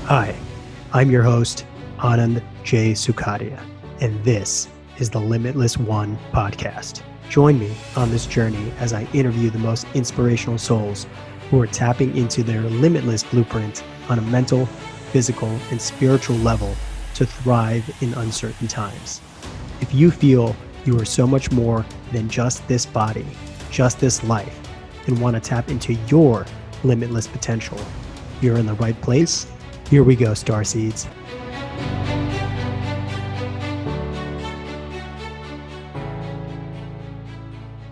Hi, I'm your host, Anand J. Sukadia, and this is the Limitless One Podcast. Join me on this journey as I interview the most inspirational souls who are tapping into their limitless blueprint on a mental, physical, and spiritual level to thrive in uncertain times. If you feel you are so much more than just this body, just this life, and want to tap into your limitless potential, you're in the right place. Here we go, starseeds.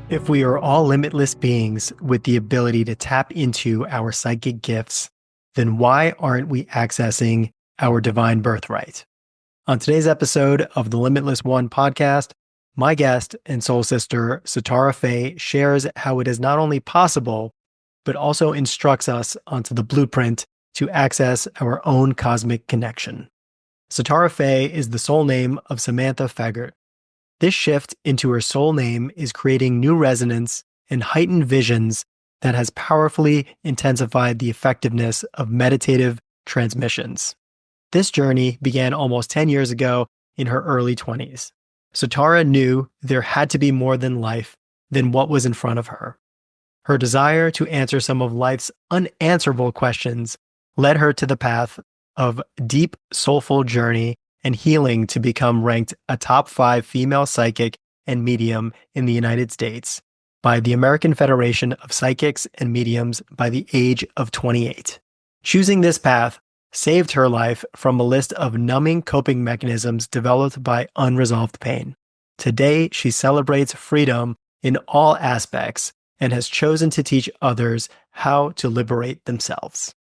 If we are all limitless beings with the ability to tap into our psychic gifts, then why aren't we accessing our divine birthright? On today's episode of the Limitless One Podcast, my guest and soul sister, Sitara Fe, shares how it is not only possible, but also instructs us onto the blueprint to access our own cosmic connection. Sitara Fe is the soul name of Samantha Fegert. This shift into her soul name is creating new resonance and heightened visions that has powerfully intensified the effectiveness of meditative transmissions. This journey began almost 10 years ago in her early 20s. Sitara knew there had to be more than life than what was in front of her. Her desire to answer some of life's unanswerable questions led her to the path of deep, soulful journey and healing to become ranked a top 5 female psychic and medium in the United States by the American Federation of Psychics and Mediums by the age of 28. Choosing this path saved her life from a list of numbing coping mechanisms developed by unresolved pain. Today, she celebrates freedom in all aspects and has chosen to teach others how to liberate themselves.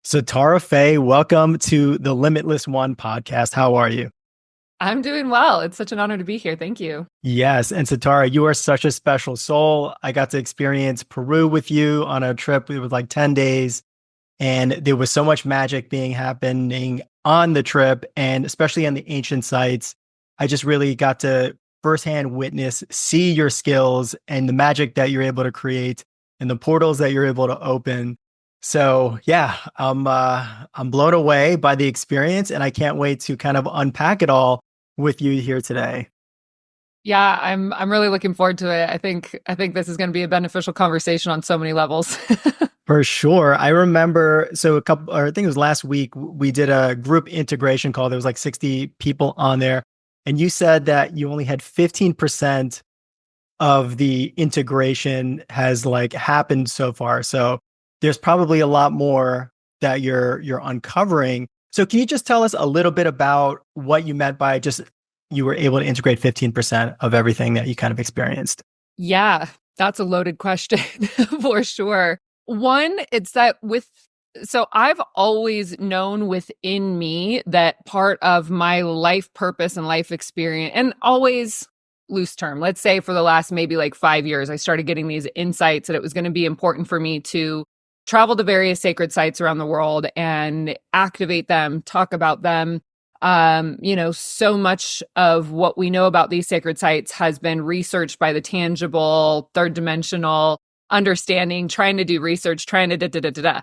Sitara Fe, welcome to the Limitless One Podcast. How are you? I'm doing well. It's such an honor to be here. Thank you. Yes. And Sitara, you are such a special soul. I got to experience Peru with you on a trip. It was like 10 days. And there was so much magic happening on the trip, and especially on the ancient sites. I just really got to firsthand witness, see your skills and the magic that you're able to create and the portals that you're able to open. So yeah, I'm blown away by the experience, and I can't wait to kind of unpack it all with you here today. Yeah, I'm really looking forward to it. I think this is going to be a beneficial conversation on so many levels. For sure. I remember, I think it was last week, we did a group integration call. There was like 60 people on there, and you said that you only had 15% of the integration has happened so far. So there's probably a lot more that you're uncovering. So can you just tell us a little bit about what you meant by just you were able to integrate 15% of everything that you kind of experienced? Yeah, that's a loaded question for sure. One, it's that so I've always known within me that part of my life purpose and life experience, and always loose term, let's say for the last maybe 5 years, I started getting these insights that it was going to be important for me to travel to various sacred sites around the world and activate them, talk about them. So much of what we know about these sacred sites has been researched by the tangible, third dimensional understanding, trying to do research, trying to da-da-da-da-da.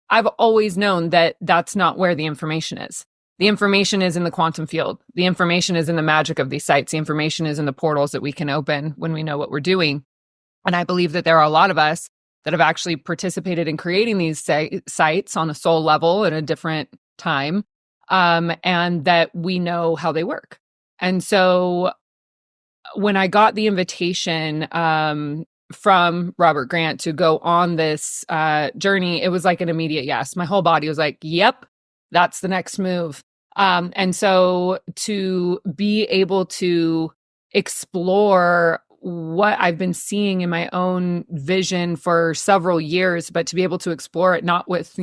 I've always known that that's not where the information is. The information is in the quantum field. The information is in the magic of these sites. The information is in the portals that we can open when we know what we're doing. And I believe that there are a lot of us that have actually participated in creating these sites on a soul level at a different time, and that we know how they work. And so when I got the invitation from Robert Grant to go on this journey, it was like an immediate yes. My whole body was like, yep, that's the next move. And so to be able to explore what I've been seeing in my own vision for several years, but to be able to explore it not with,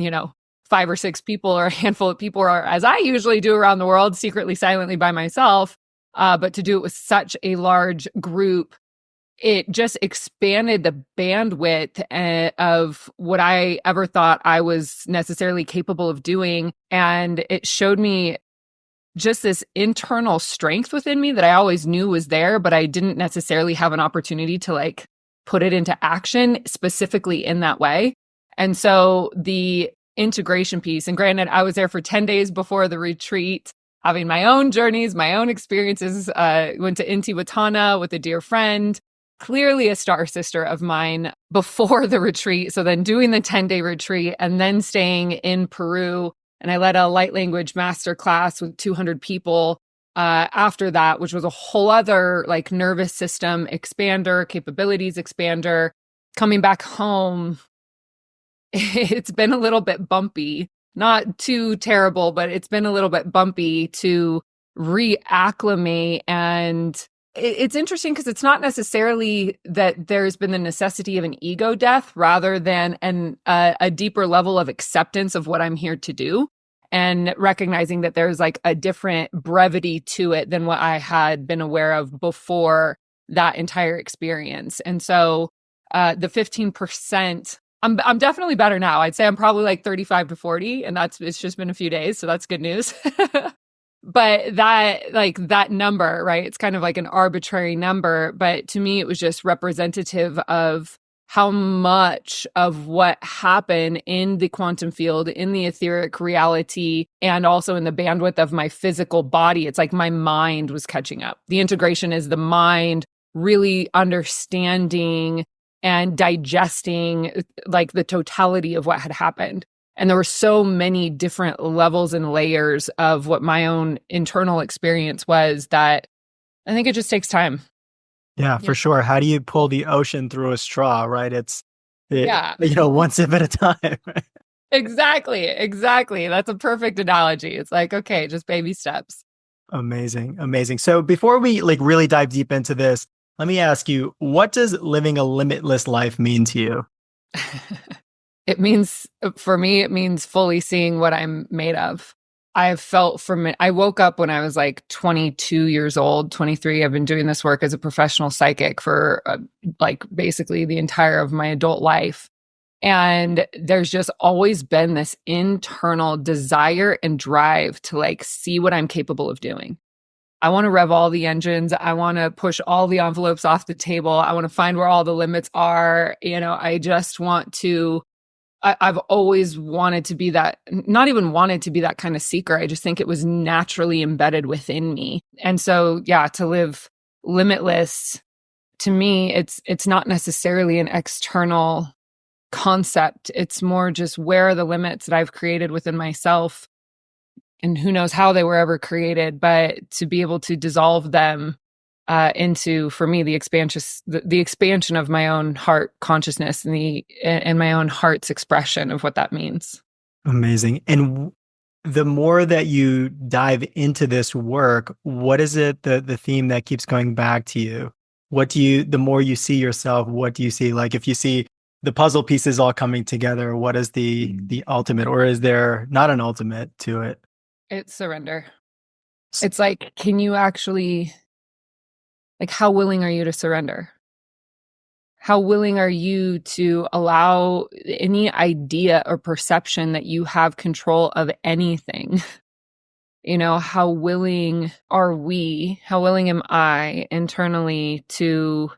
5 or 6 people or a handful of people, or as I usually do around the world, secretly, silently by myself, but to do it with such a large group, it just expanded the bandwidth of what I ever thought I was necessarily capable of doing. And it showed me just this internal strength within me that I always knew was there, but I didn't necessarily have an opportunity to put it into action specifically in that way. And so the integration piece. And granted, I was there for 10 days before the retreat, having my own journeys, my own experiences. Went to Intihuatana with a dear friend, clearly a star sister of mine, before the retreat. So then doing the 10-day retreat and then staying in Peru. And I led a light language masterclass with 200 people after that, which was a whole other like nervous system expander, capabilities expander. Coming back home, it's been a little bit bumpy, not too terrible, but it's been a little bit bumpy to reacclimate. And it's interesting because it's not necessarily that there's been the necessity of an ego death rather than a deeper level of acceptance of what I'm here to do, and recognizing that there's like a different brevity to it than what I had been aware of before that entire experience. And so the 15%, I'm definitely better now. I'd say I'm probably like 35 to 40, and it's just been a few days. So that's good news. But that number, right? It's kind of like an arbitrary number, but to me, it was just representative of how much of what happened in the quantum field, in the etheric reality, and also in the bandwidth of my physical body. It's like my mind was catching up. The integration is the mind really understanding and digesting like the totality of what had happened. And there were so many different levels and layers of what my own internal experience was that I think it just takes time. Yeah, for sure. How do you pull the ocean through a straw, right? One sip at a time. Exactly. That's a perfect analogy. It's like, okay, just baby steps. Amazing. So before we like really dive deep into this, let me ask you, what does living a limitless life mean to you? It means, for me, it means fully seeing what I'm made of. I woke up when I was like 22 years old, 23. I've been doing this work as a professional psychic for like basically the entire of my adult life. And there's just always been this internal desire and drive to like see what I'm capable of doing. I want to rev all the engines. I want to push all the envelopes off the table. I want to find where all the limits are. I just want to I've always wanted to be that, not even wanted to be that kind of seeker. I just think it was naturally embedded within me. And so, yeah, to live limitless, to me, it's not necessarily an external concept. It's more just where are the limits that I've created within myself, and who knows how they were ever created, but to be able to dissolve them into, for me, the expansion of my own heart consciousness and my own heart's expression of what that means. Amazing. And the more that you dive into this work, what is it, the theme that keeps going back to you? The more you see yourself, what do you see? Like if you see the puzzle pieces all coming together, what is the ultimate, or is there not an ultimate to it? It's surrender. It's like, can you actually, like, how willing are you to surrender? How willing are you to allow any idea or perception that you have control of anything? How willing are we? How willing am I internally to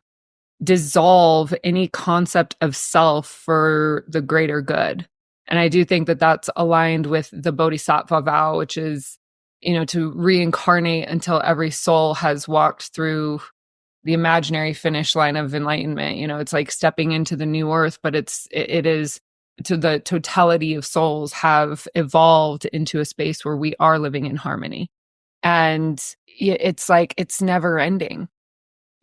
dissolve any concept of self for the greater good? And I do think that that's aligned with the Bodhisattva vow, which is, to reincarnate until every soul has walked through the imaginary finish line of enlightenment. It's like stepping into the new earth, but it is to the totality of souls have evolved into a space where we are living in harmony. And it's like, it's never ending.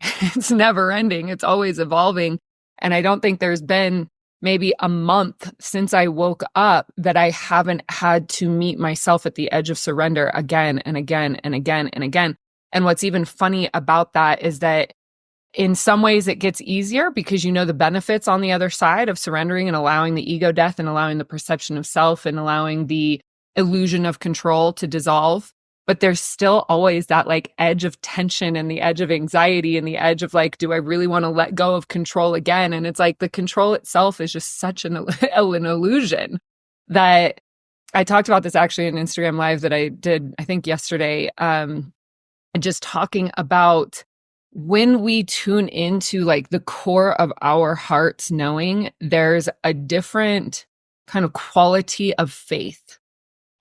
It's never ending. It's always evolving. And I don't think there's been maybe a month since I woke up that I haven't had to meet myself at the edge of surrender again and again and again and again. And what's even funny about that is that in some ways it gets easier because the benefits on the other side of surrendering and allowing the ego death and allowing the perception of self and allowing the illusion of control to dissolve. But there's still always that like edge of tension and the edge of anxiety and the edge of like, do I really want to let go of control again? And it's like the control itself is just such an illusion that I talked about this actually in Instagram Live that I did, I think yesterday, just talking about when we tune into like the core of our hearts knowing, there's a different kind of quality of faith.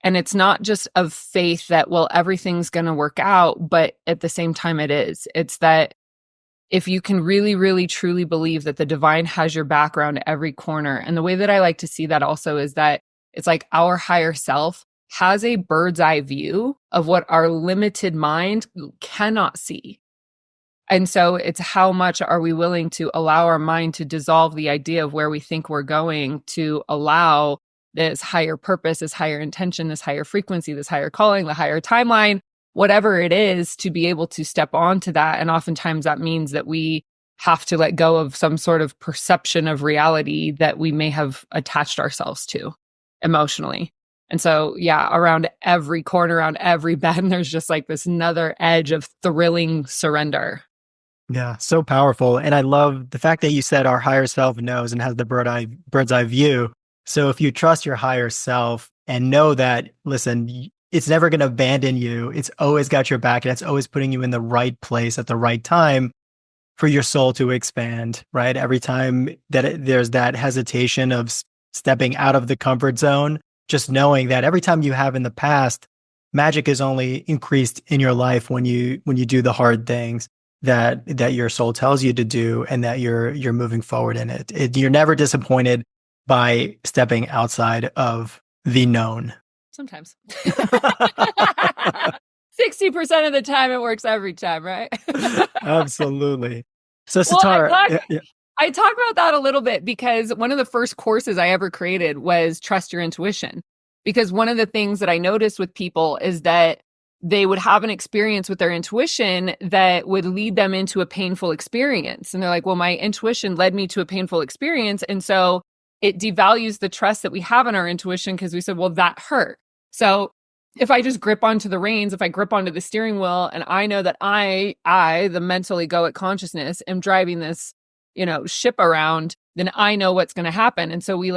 And it's not just of faith that, well, everything's going to work out, but at the same time it is. It's that if you can really, really, truly believe that the divine has your back around every corner. And the way that I like to see that also is that it's like our higher self has a bird's eye view of what our limited mind cannot see. And so it's how much are we willing to allow our mind to dissolve the idea of where we think we're going, to allow this higher purpose, this higher intention, this higher frequency, this higher calling, the higher timeline, whatever it is, to be able to step onto that. And oftentimes that means that we have to let go of some sort of perception of reality that we may have attached ourselves to emotionally. And so, yeah, around every corner, around every bend, there's just like this another edge of thrilling surrender. Yeah, so powerful. And I love the fact that you said our higher self knows and has the bird's eye view. So if you trust your higher self and know that, listen, it's never going to abandon you. It's always got your back, and it's always putting you in the right place at the right time for your soul to expand, right? Every time that there's that hesitation of stepping out of the comfort zone, just knowing that every time you have in the past, magic is only increased in your life when you do the hard things that your soul tells you to do, and that you're moving forward in it. You're never disappointed by stepping outside of the known. Sometimes. 60% of the time it works every time, right? Absolutely. So Sitara, I talk about that a little bit because one of the first courses I ever created was Trust Your Intuition. Because one of the things that I noticed with people is that they would have an experience with their intuition that would lead them into a painful experience. And they're like, well, my intuition led me to a painful experience. And so it devalues the trust that we have in our intuition, because we said, well, that hurt. So if I just grip onto the reins, if I grip onto the steering wheel, and I know that I, the mental egoic consciousness, am driving this, ship around, then I know what's going to happen. And so we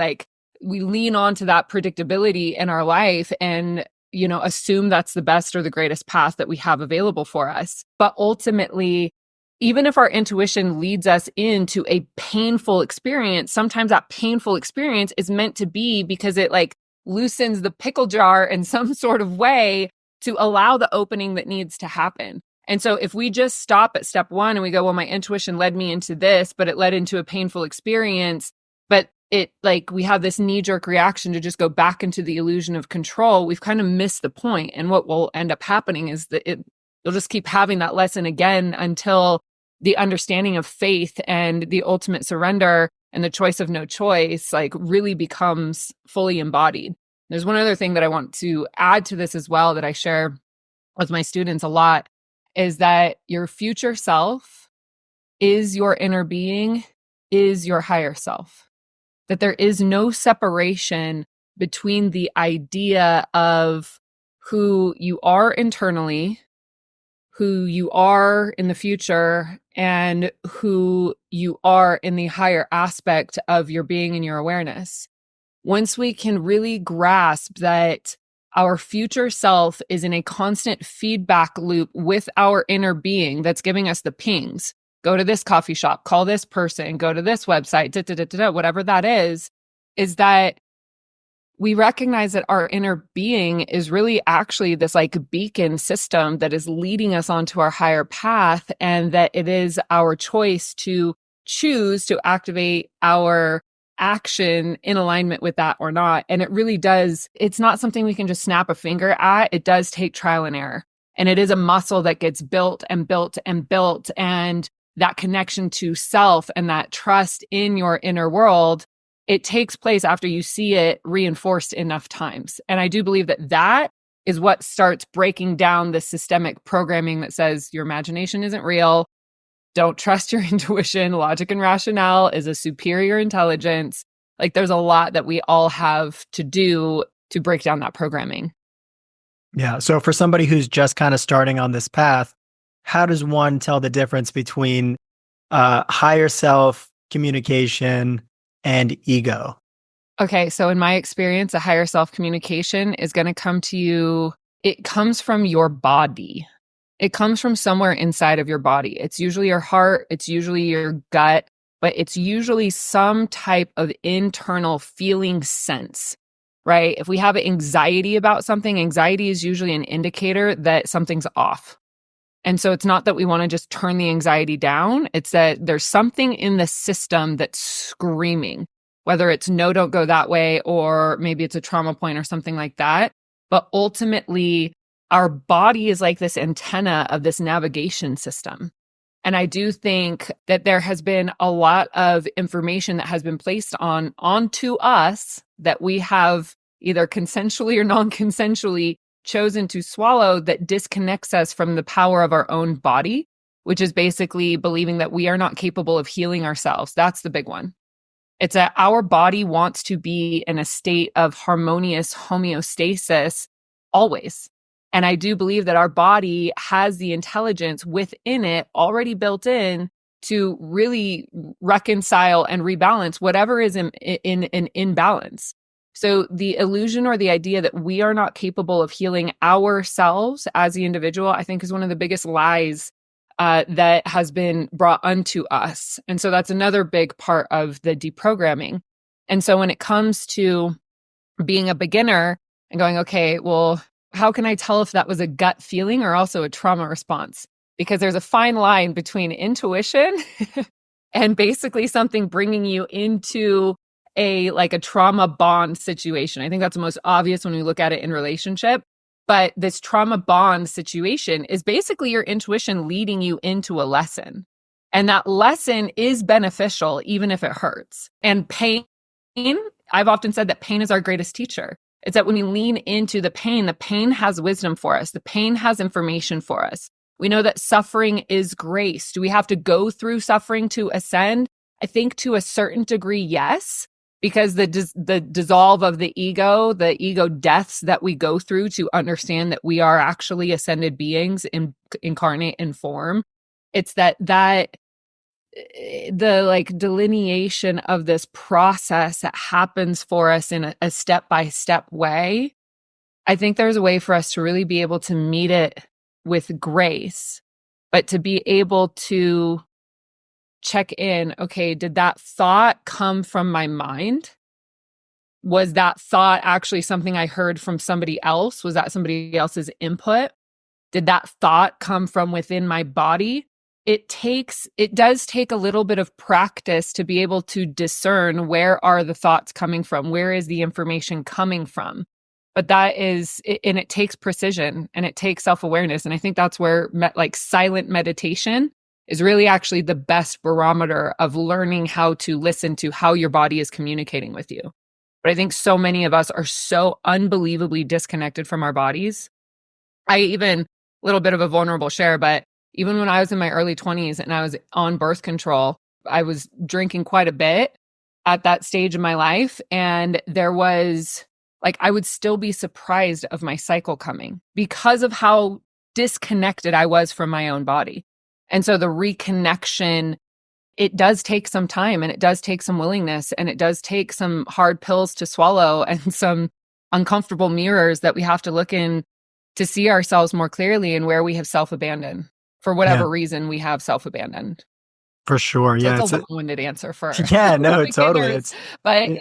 lean onto that predictability in our life and, assume that's the best or the greatest path that we have available for us. But ultimately, even if our intuition leads us into a painful experience, sometimes that painful experience is meant to be because it loosens the pickle jar in some sort of way to allow the opening that needs to happen. And so if we just stop at step one and we go, well, my intuition led me into this, but it led into a painful experience, but we have this knee-jerk reaction to just go back into the illusion of control, we've kind of missed the point. And what will end up happening is that you'll just keep having that lesson again until the understanding of faith and the ultimate surrender and the choice of no choice really becomes fully embodied. There's one other thing that I want to add to this as well that I share with my students a lot, is that your future self is your inner being, is your higher self. That there is no separation between the idea of who you are internally, who you are in the future, and who you are in the higher aspect of your being and your awareness. Once we can really grasp that our future self is in a constant feedback loop with our inner being that's giving us the pings. Go to this coffee shop, call this person, go to this website, whatever that is that we recognize that our inner being is really actually this beacon system that is leading us onto our higher path, and that it is our choice to choose to activate our action in alignment with that or not. And it really does, it's not something we can just snap a finger at. It does take trial and error. And it is a muscle that gets built and built and built. And that connection to self and that trust in your inner world, it takes place after you see it reinforced enough times. And I do believe that that is what starts breaking down the systemic programming that says your imagination isn't real. Don't trust your intuition. Logic and rationale is a superior intelligence. There's a lot that we all have to do to break down that programming. Yeah. So for somebody who's just kind of starting on this path, how does one tell the difference between higher self communication and ego? Okay. So in my experience, a higher self communication is going to come to you. It comes from your body. It comes from somewhere inside of your body. It's usually your heart. It's usually your gut. but it's usually some type of internal feeling sense, right? If we have anxiety about something, anxiety is usually an indicator that something's off. And so it's not that we want to just turn the anxiety down. It's that there's something in the system that's screaming, whether it's no, don't go that way, or maybe it's a trauma point or something like that. But ultimately, our body is like this antenna of this navigation system. And I do think that there has been a lot of information that has been placed onto us that we have either consensually or non-consensually chosen to swallow that disconnects us from the power of our own body, which is basically believing that we are not capable of healing ourselves. That's the big one. It's that our body wants to be in a state of harmonious homeostasis always. And I do believe that our body has the intelligence within it already built in to really reconcile and rebalance whatever is in an imbalance. So the illusion or the idea that we are not capable of healing ourselves as the individual, I think is one of the biggest lies that has been brought unto us. And so that's another big part of the deprogramming. And so when it comes to being a beginner and going, okay, well, how can I tell if that was a gut feeling or also a trauma response? Because there's a fine line between intuition and basically something bringing you into a trauma bond situation. I think that's the most obvious when we look at it in relationship. But this trauma bond situation is basically your intuition leading you into a lesson. And that lesson is beneficial, even if it hurts. And pain, I've often said that pain is our greatest teacher. It's that when we lean into the pain has wisdom for us. The pain has information for us. We know that suffering is grace. Do we have to go through suffering to ascend? I think to a certain degree, yes. Because the dissolve of the ego deaths that we go through to understand that we are actually ascended beings incarnate in form. It's that the delineation of this process that happens for us in a step-by-step way. I think there's a way for us to really be able to meet it with grace, but to be able to check in, okay, did that thought come from my mind? Was that thought actually something I heard from somebody else? Was that somebody else's input? Did that thought come from within my body? It does take a little bit of practice to be able to discern where are the thoughts coming from? Where is the information coming from? But and it takes precision and it takes self-awareness. And I think that's where silent meditation is really actually the best barometer of learning how to listen to how your body is communicating with you. But I think so many of us are so unbelievably disconnected from our bodies. Little bit of a vulnerable share, but even when I was in my early 20s and I was on birth control, I was drinking quite a bit at that stage of my life. And there was I would still be surprised of my cycle coming because of how disconnected I was from my own body. And so the reconnection, it does take some time and it does take some willingness and it does take some hard pills to swallow and some uncomfortable mirrors that we have to look in to see ourselves more clearly and where we have self-abandoned. For whatever reason, we have self-abandoned. For sure. So yeah. it's a long-winded answer for Yeah, no, totally. But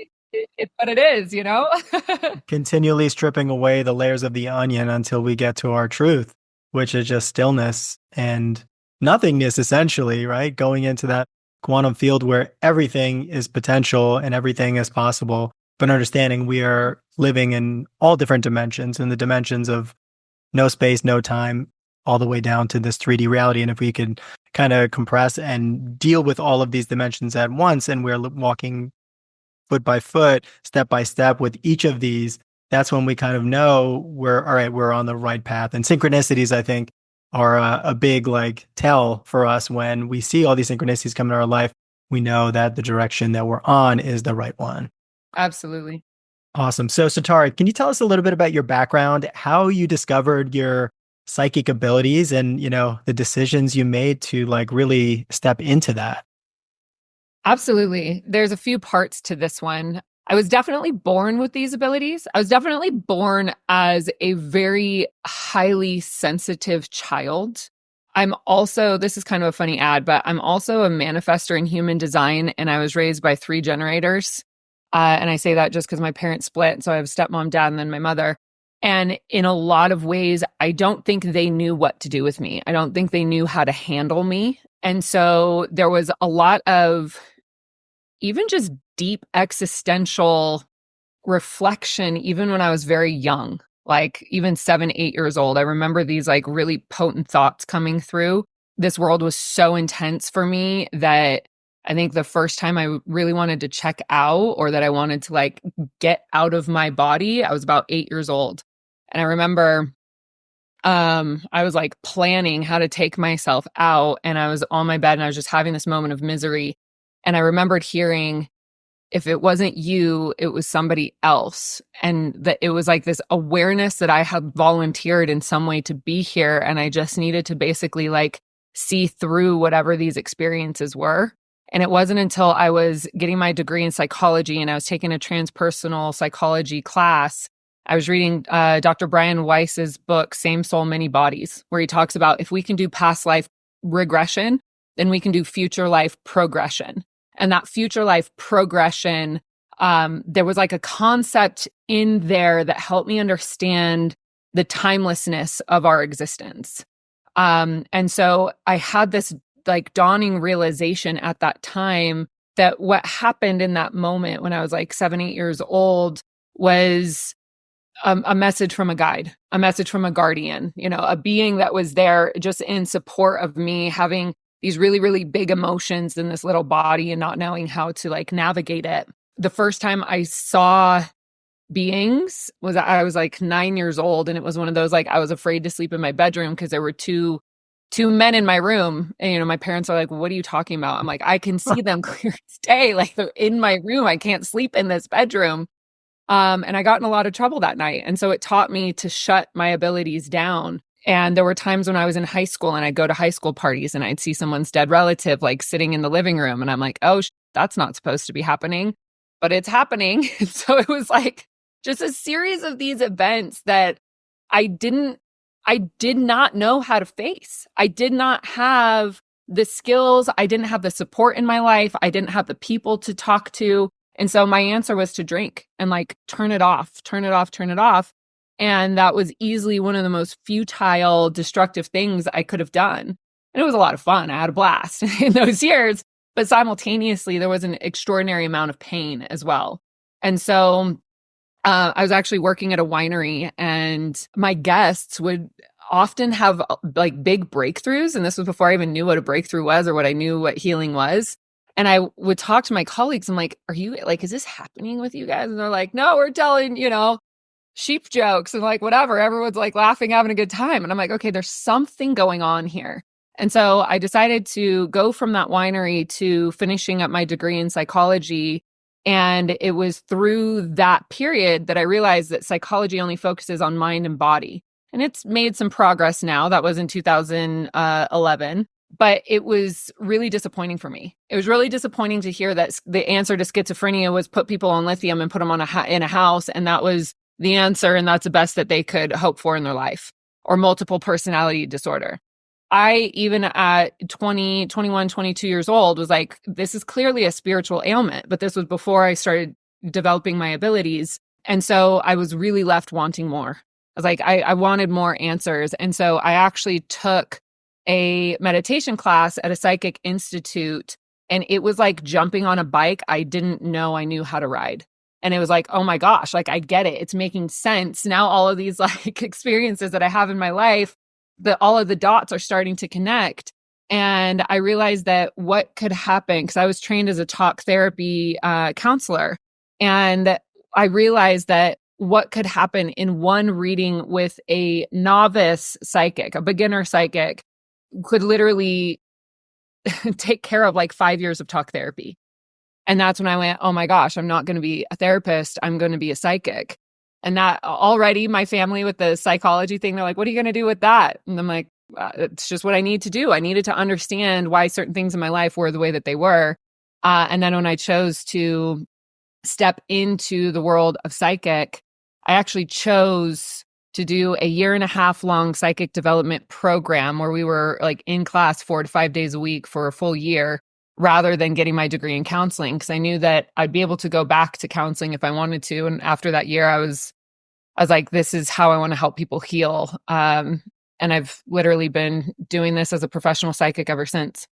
it is, continually stripping away the layers of the onion until we get to our truth, which is just stillness and nothingness, essentially, right? Going into that quantum field where everything is potential and everything is possible, but understanding we are living in all different dimensions, in the dimensions of no space, no time, all the way down to this 3D reality. And if we could kind of compress and deal with all of these dimensions at once, and we're walking foot by foot, step by step with each of these, that's when we kind of know we're on the right path. And synchronicities, I think, are a big tell for us. When we see all these synchronicities come in our life, we know that the direction that we're on is the right one. Absolutely. Awesome. So Sitara, can you tell us a little bit about your background, how you discovered your psychic abilities and, the decisions you made to really step into that? Absolutely. There's a few parts to this one. I was definitely born with these abilities. I was definitely born as a very highly sensitive child. I'm also, this is kind of a funny ad, but I'm also a manifestor in human design, and I was raised by 3 generators. And I say that just because my parents split. So I have stepmom, dad, and then my mother. And in a lot of ways, I don't think they knew what to do with me. I don't think they knew how to handle me. And so there was a lot of even just deep existential reflection, even when I was very young, like even 7, 8 years old. I remember these like really potent thoughts coming through. This world was so intense for me that I think the first time I really wanted to check out, or that I wanted to like get out of my body, I was about 8 years old. And I remember I was like planning how to take myself out, and I was on my bed and I was just having this moment of misery. And I remembered hearing, if it wasn't you, it was somebody else. And that it was like this awareness that I had volunteered in some way to be here. And I just needed to basically like see through whatever these experiences were. And it wasn't until I was getting my degree in psychology and I was taking a transpersonal psychology class, I was reading Dr. Brian Weiss's book, Same Soul, Many Bodies, where he talks about if we can do past life regression, then we can do future life progression. And that future life progression, there was like a concept in there that helped me understand the timelessness of our existence. And so I had this like dawning realization at that time that what happened in that moment when I was like 7, 8 years old was a message from a guide, a message from a guardian, you know, a being that was there just in support of me having these really, really big emotions in this little body and not knowing how to like navigate it. The first time I saw beings was I was like 9 years old, and it was one of those like I was afraid to sleep in my bedroom because there were two men in my room, and you know my parents are like, well, what are you talking about? I'm like, I can see them clear as day, like they're in my room. I can't sleep in this bedroom. And I got in a lot of trouble that night, and so it taught me to shut my abilities down. And there were times when I was in high school and I'd go to high school parties and I'd see someone's dead relative like sitting in the living room, and I'm like, oh, that's not supposed to be happening, but it's happening. So it was like just a series of these events that I did not know how to face. I did not have the skills. I didn't have the support in my life. I didn't have the people to talk to. And so my answer was to drink and like turn it off, turn it off, turn it off. And that was easily one of the most futile, destructive things I could have done. And it was a lot of fun. I had a blast in those years, but simultaneously there was an extraordinary amount of pain as well. And so I was actually working at a winery, and my guests would often have like big breakthroughs. And this was before I even knew what a breakthrough was or what I knew what healing was. And I would talk to my colleagues. I'm like, are you like, is this happening with you guys? And they're like, no, we're telling, you know, sheep jokes and like whatever. Everyone's like laughing, having a good time. And I'm like, okay, there's something going on here. And so I decided to go from that winery to finishing up my degree in psychology. And it was through that period that I realized that psychology only focuses on mind and body. And it's made some progress now. That was in 2011. But it was really disappointing for me. It was really disappointing to hear that the answer to schizophrenia was put people on lithium and put them on in a house. And that was the answer. And that's the best that they could hope for in their life, or multiple personality disorder. I, even at 20, 21, 22 years old, was like, this is clearly a spiritual ailment. But this was before I started developing my abilities. And so I was really left wanting more. I was like, I wanted more answers. And so I actually took a meditation class at a psychic institute, and it was like jumping on a bike I didn't know I knew how to ride. And it was like, oh my gosh, like I get it. It's making sense. Now all of these like experiences that I have in my life, that all of the dots are starting to connect. And I realized that what could happen, because I was trained as a talk therapy counselor. And I realized that what could happen in one reading with a novice psychic, a beginner psychic, could literally take care of like 5 years of talk therapy. And that's when I went, oh my gosh, I'm not going to be a therapist. I'm going to be a psychic. And that already my family with the psychology thing, they're like, what are you going to do with that? And I'm like, it's just what I need to do. I needed to understand why certain things in my life were the way that they were. And then when I chose to step into the world of psychic, I actually chose to do a 1.5 year long psychic development program where we were like in class 4 to 5 days a week for a full year rather than getting my degree in counseling, because I knew that I'd be able to go back to counseling if I wanted to. And after that year, I was like, this is how I want to help people heal. And I've literally been doing this as a professional psychic ever since.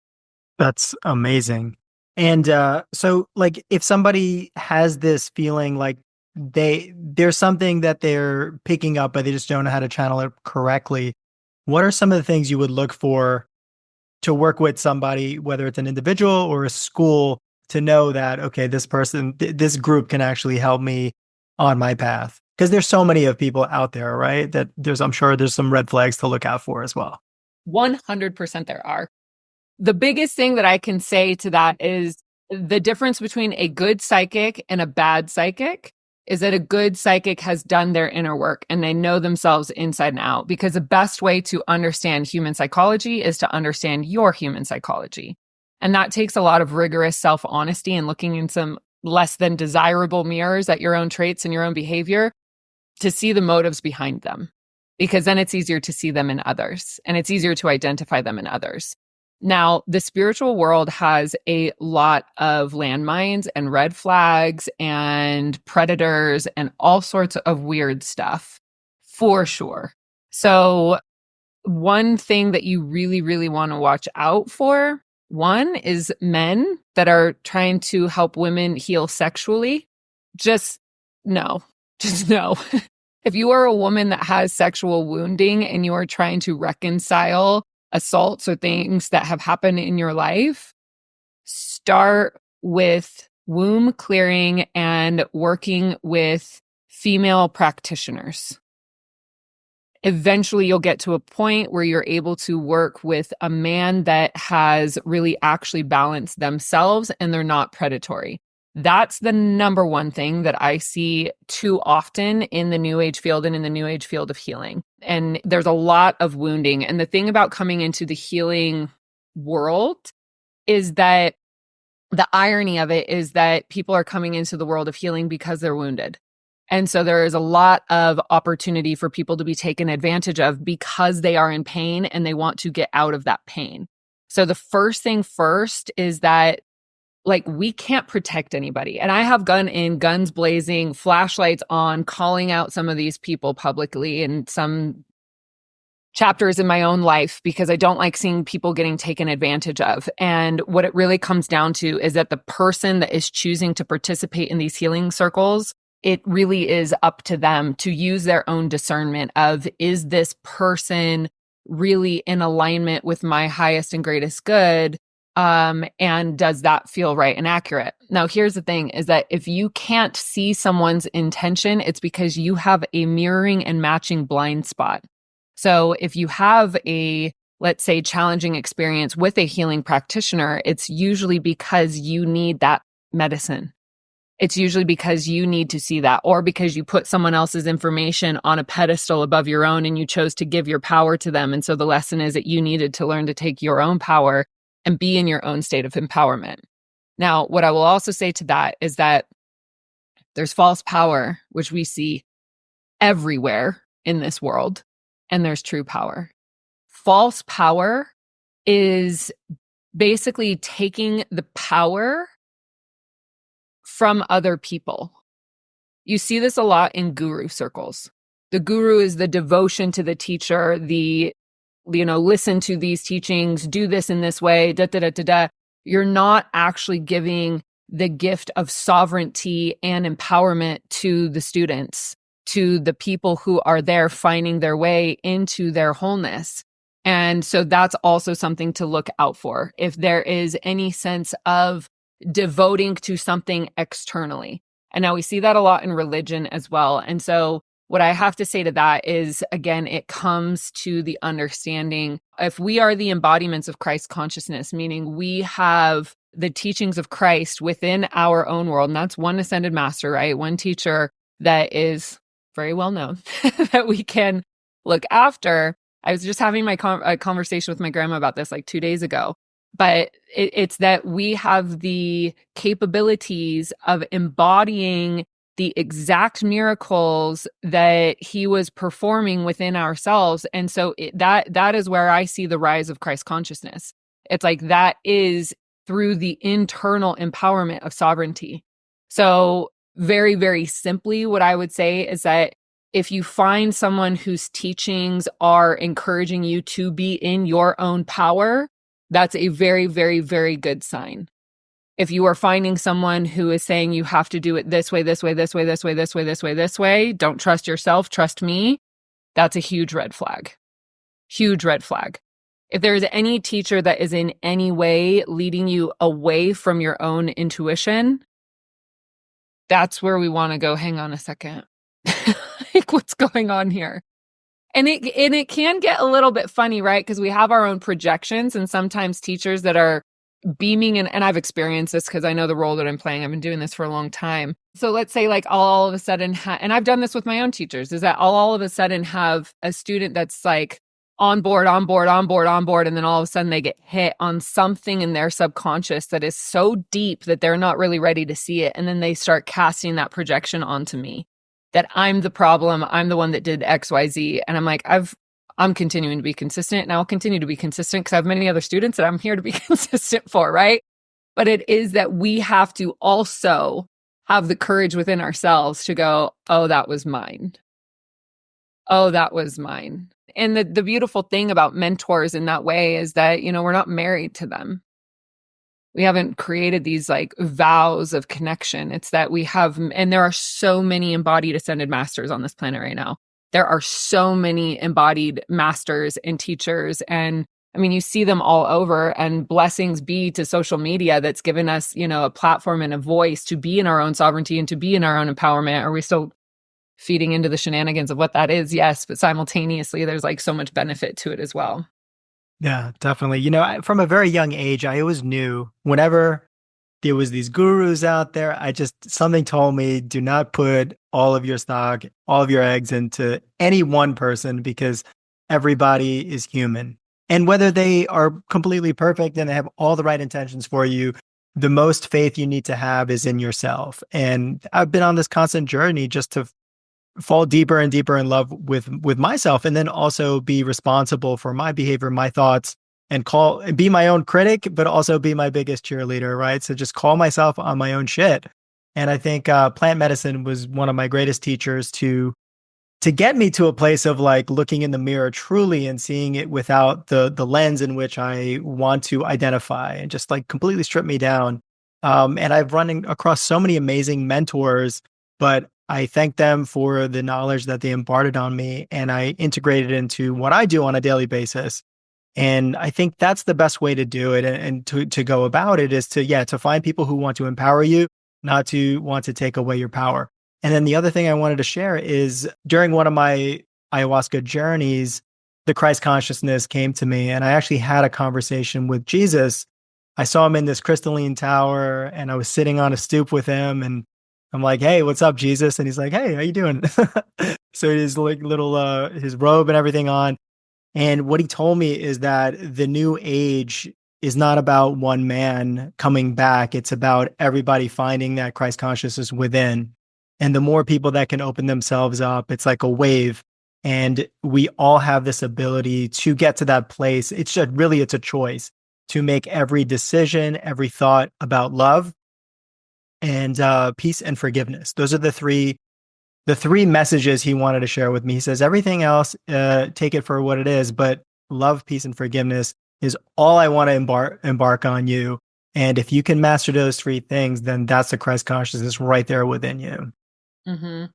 That's amazing. And so like if somebody has this feeling like there's something that they're picking up, but they just don't know how to channel it correctly, what are some of the things you would look for to work with somebody, whether it's an individual or a school, to know that, okay, this person, this group can actually help me on my path? Because there's so many of people out there, right? That I'm sure there's some red flags to look out for as well. 100% there are. The biggest thing that I can say to that is the difference between a good psychic and a bad psychic is that a good psychic has done their inner work and they know themselves inside and out, because the best way to understand human psychology is to understand your human psychology. And that takes a lot of rigorous self-honesty and looking in some less than desirable mirrors at your own traits and your own behavior to see the motives behind them, because then it's easier to see them in others and it's easier to identify them in others. Now, the spiritual world has a lot of landmines and red flags and predators and all sorts of weird stuff, for sure. So one thing that you really, really want to watch out for, one, is men that are trying to help women heal sexually. Just no. If you are a woman that has sexual wounding and you are trying to reconcile assaults or things that have happened in your life, start with womb clearing and working with female practitioners. Eventually, you'll get to a point where you're able to work with a man that has really actually balanced themselves and they're not predatory. That's the number one thing that I see too often in the New Age field and in the New Age field of healing. And there's a lot of wounding. And the thing about coming into the healing world is that the irony of it is that people are coming into the world of healing because they're wounded. And so there is a lot of opportunity for people to be taken advantage of because they are in pain and they want to get out of that pain. So the first thing first is that, like, we can't protect anybody. And I have guns blazing, flashlights on, calling out some of these people publicly in some chapters in my own life because I don't like seeing people getting taken advantage of. And what it really comes down to is that the person that is choosing to participate in these healing circles, it really is up to them to use their own discernment of, is this person really in alignment with my highest and greatest good? And does that feel right and accurate? Now, here's the thing is that if you can't see someone's intention, it's because you have a mirroring and matching blind spot. So if you have a, let's say, challenging experience with a healing practitioner, it's usually because you need that medicine. It's usually because you need to see that, or because you put someone else's information on a pedestal above your own and you chose to give your power to them. And so the lesson is that you needed to learn to take your own power and be in your own state of empowerment. Now, what I will also say to that is that there's false power, which we see everywhere in this world, and there's true power. False power is basically taking the power from other people. You see this a lot in guru circles. The guru is the devotion to the teacher, listen to these teachings, do this in this way, You're not actually giving the gift of sovereignty and empowerment to the students, to the people who are there finding their way into their wholeness. And so that's also something to look out for. If there is any sense of devoting to something externally. And now we see that a lot in religion as well. And so what I have to say to that is, again, it comes to the understanding, if we are the embodiments of Christ consciousness, meaning we have the teachings of Christ within our own world, and that's one ascended master, right? One teacher that is very well known that we can look after. I was just having my conversation with my grandma about this like 2 days ago. But it's that we have the capabilities of embodying the exact miracles that he was performing within ourselves. And so that is where I see the rise of Christ consciousness. It's like that is through the internal empowerment of sovereignty. So very, very simply, what I would say is that if you find someone whose teachings are encouraging you to be in your own power, that's a very, very, very good sign. If you are finding someone who is saying you have to do it this way, this way, this way, this way, this way, this way, this way, don't trust yourself, trust me, that's a huge red flag. Huge red flag. If there is any teacher that is in any way leading you away from your own intuition, that's where we want to go, hang on a second. Like, what's going on here? And it can get a little bit funny, right? Because we have our own projections, and sometimes teachers that are beaming, and I've experienced this because I know the role that I'm playing. I've been doing this for a long time. So let's say like I'll all of a sudden, and I've done this with my own teachers, is that I'll all of a sudden have a student that's like on board, and then all of a sudden they get hit on something in their subconscious that is so deep that they're not really ready to see it. And then they start casting that projection onto me, that I'm the problem, I'm the one that did X, Y, Z. And I'm like, I'm continuing to be consistent, and I'll continue to be consistent because I have many other students that I'm here to be consistent for, right? But it is that we have to also have the courage within ourselves to go, oh, that was mine. Oh, that was mine. And the beautiful thing about mentors in that way is that, we're not married to them. We haven't created these like vows of connection. It's that we have, and there are so many embodied ascended masters on this planet right now. There are so many embodied masters and teachers. And I mean, you see them all over, and blessings be to social media that's given us, a platform and a voice to be in our own sovereignty and to be in our own empowerment. Are we still feeding into the shenanigans of what that is? Yes. But simultaneously, there's like so much benefit to it as well. Yeah, definitely. From a very young age, I always knew whenever there was these gurus out there, something told me, do not put all of your stock, all of your eggs into any one person, because everybody is human. And whether they are completely perfect and they have all the right intentions for you, the most faith you need to have is in yourself. And I've been on this constant journey just to fall deeper and deeper in love with myself, and then also be responsible for my behavior, my thoughts, and be my own critic, but also be my biggest cheerleader, right? So just call myself on my own shit. And I think plant medicine was one of my greatest teachers to get me to a place of like looking in the mirror truly and seeing it without the lens in which I want to identify, and just like completely strip me down. And I've run across so many amazing mentors, but I thank them for the knowledge that they imparted on me, and I integrated it into what I do on a daily basis. And I think that's the best way to do it, and to go about it is to find people who want to empower you, not to want to take away your power. And then the other thing I wanted to share is during one of my ayahuasca journeys, the Christ consciousness came to me, and I actually had a conversation with Jesus. I saw him in this crystalline tower, and I was sitting on a stoop with him, and I'm like, "Hey, what's up, Jesus?" And he's like, "Hey, how you doing?" So his like little his robe and everything on. And what he told me is that the new age is not about one man coming back. It's about everybody finding that Christ consciousness within. And the more people that can open themselves up, it's like a wave. And we all have this ability to get to that place. It's a choice to make every decision, every thought about love and peace and forgiveness. Those are the three messages he wanted to share with me. He says, everything else, take it for what it is, but love, peace, and forgiveness is all I want to embark on you. And if you can master those three things, then that's the Christ consciousness right there within you. Mm-hmm.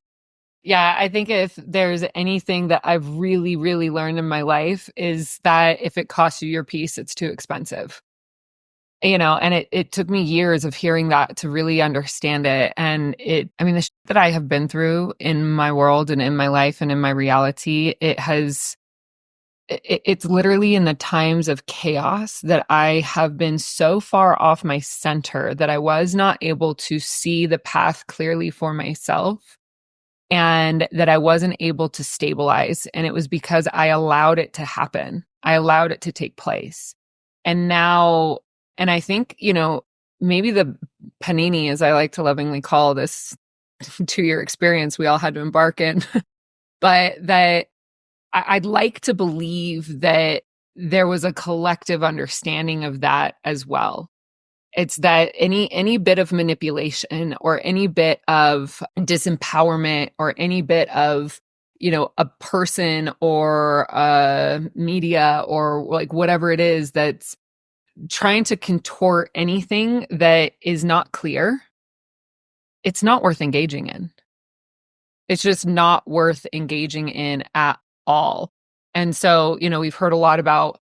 Yeah, I think if there's anything that I've really, really learned in my life is that if it costs you your peace, it's too expensive. And it took me years of hearing that to really understand it. And the shit that I have been through in my world and in my life and in my reality, it's literally in the times of chaos that I have been so far off my center that I was not able to see the path clearly for myself, and that I wasn't able to stabilize. And it was because I allowed it to happen. I allowed it to take place. And now, and I think, maybe the panini, as I like to lovingly call this 2-year experience we all had to embark in. But that I'd like to believe that there was a collective understanding of that as well. It's that any bit of manipulation or any bit of disempowerment or any bit of, a person or media or like whatever it is that's trying to contort anything that is not clear, it's not worth engaging in. It's just not worth engaging in at all. And so, we've heard a lot about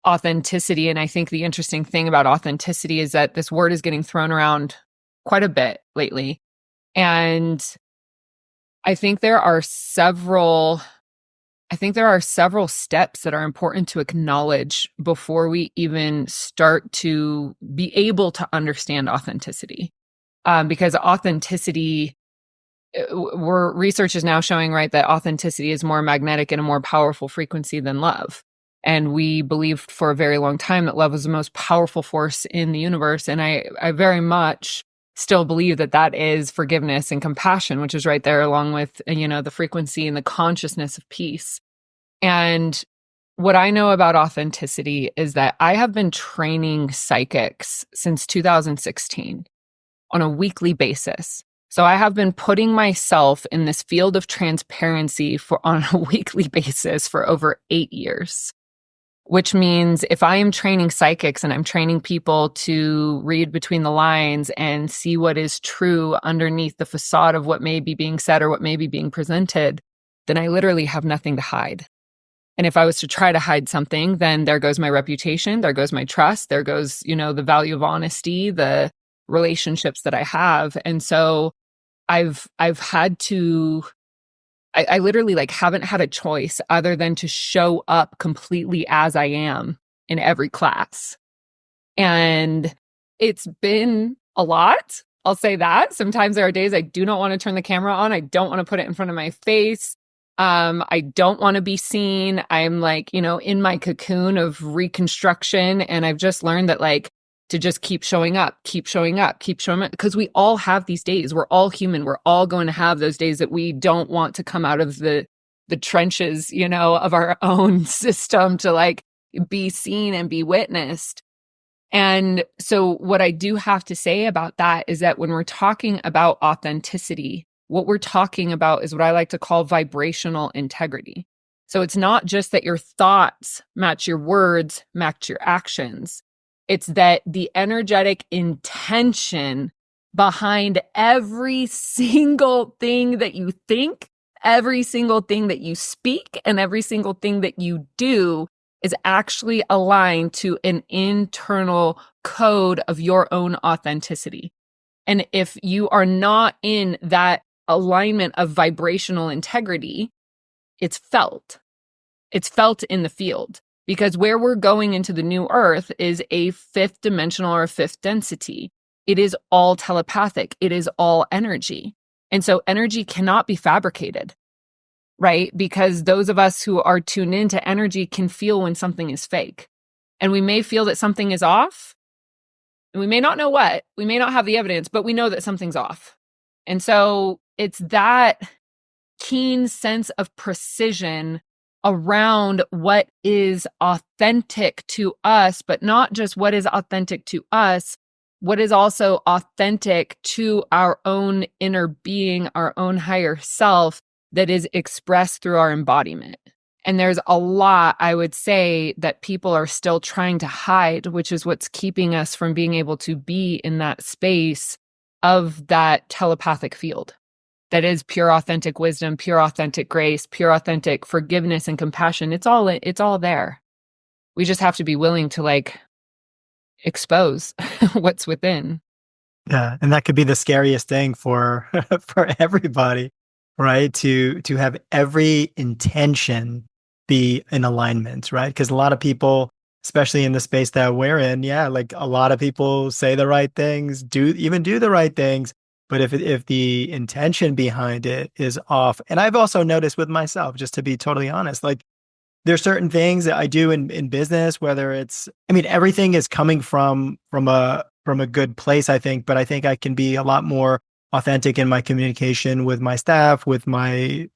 authenticity. And I think the interesting thing about authenticity is that this word is getting thrown around quite a bit lately. And I think there are several steps that are important to acknowledge before we even start to be able to understand authenticity. Because authenticity, research is now showing, right, that authenticity is more magnetic and a more powerful frequency than love. And we believed for a very long time that love was the most powerful force in the universe. And I very much still believe that that is forgiveness and compassion, which is right there along with, the frequency and the consciousness of peace. And what I know about authenticity is that I have been training psychics since 2016 on a weekly basis. So I have been putting myself in this field of transparency on a weekly basis for over 8 years, which means if I am training psychics and I'm training people to read between the lines and see what is true underneath the facade of what may be being said or what may be being presented, then I literally have nothing to hide. And if I was to try to hide something, then there goes my reputation, there goes my trust, there goes, the value of honesty, the relationships that I have. And so I've had to, I literally haven't had a choice other than to show up completely as I am in every class. And it's been a lot. I'll say that. Sometimes there are days I do not want to turn the camera on. I don't want to put it in front of my face. I don't want to be seen. I'm in my cocoon of reconstruction. And I've just learned that to just keep showing up, because we all have these days. We're all human. We're all going to have those days that we don't want to come out of the trenches, of our own system to be seen and be witnessed. And so what I do have to say about that is that when we're talking about authenticity, what we're talking about is what I like to call vibrational integrity. So it's not just that your thoughts match your words, match your actions. It's that the energetic intention behind every single thing that you think, every single thing that you speak, and every single thing that you do is actually aligned to an internal code of your authenticity authenticity. And if you are not in that alignment of vibrational integrity, it's felt. It's felt in the field. Because where we're going into the new earth is a fifth dimensional or a fifth density. It is all telepathic. It is all energy. And so energy cannot be fabricated, right? Because those of us who are tuned into energy can feel when something is fake. And we may feel that something is off. And we may not know what. We may not have the evidence, but we know that something's off. And so it's that keen sense of precision around what is authentic to us, but not just what is authentic to us, what is also authentic to our own inner being, our own higher self that is expressed through our embodiment. And there's a lot, I would say, that people are still trying to hide, which is what's keeping us from being able to be in that space of that telepathic field. That is pure authentic wisdom, pure authentic grace, pure authentic forgiveness and compassion. It's all there. We just have to be willing to expose what's within. Yeah, and that could be the scariest thing for for everybody, right? To have every intention be in alignment, right? Because a lot of people, especially in the space that we're in, a lot of people say the right things, do the right things. But if the intention behind it is off, and I've also noticed with myself, just to be totally honest, there's certain things that I do in business, whether it's, everything is coming from a good place, I think, but I think I can be a lot more authentic in my communication with my staff, with my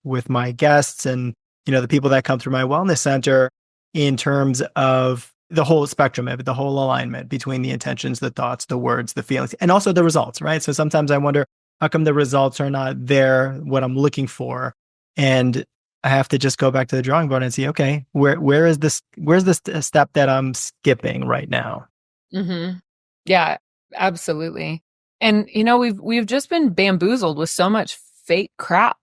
guests, and the people that come through my wellness center, in terms of the whole spectrum of it, the whole alignment between the intentions, the thoughts, the words, the feelings, and also the results, right? So sometimes I wonder, how come the results are not there, what I'm looking for? And I have to just go back to the drawing board and see, okay, where's this step that I'm skipping right now? Mm-hmm. Yeah, absolutely. And we've just been bamboozled with so much fake crap.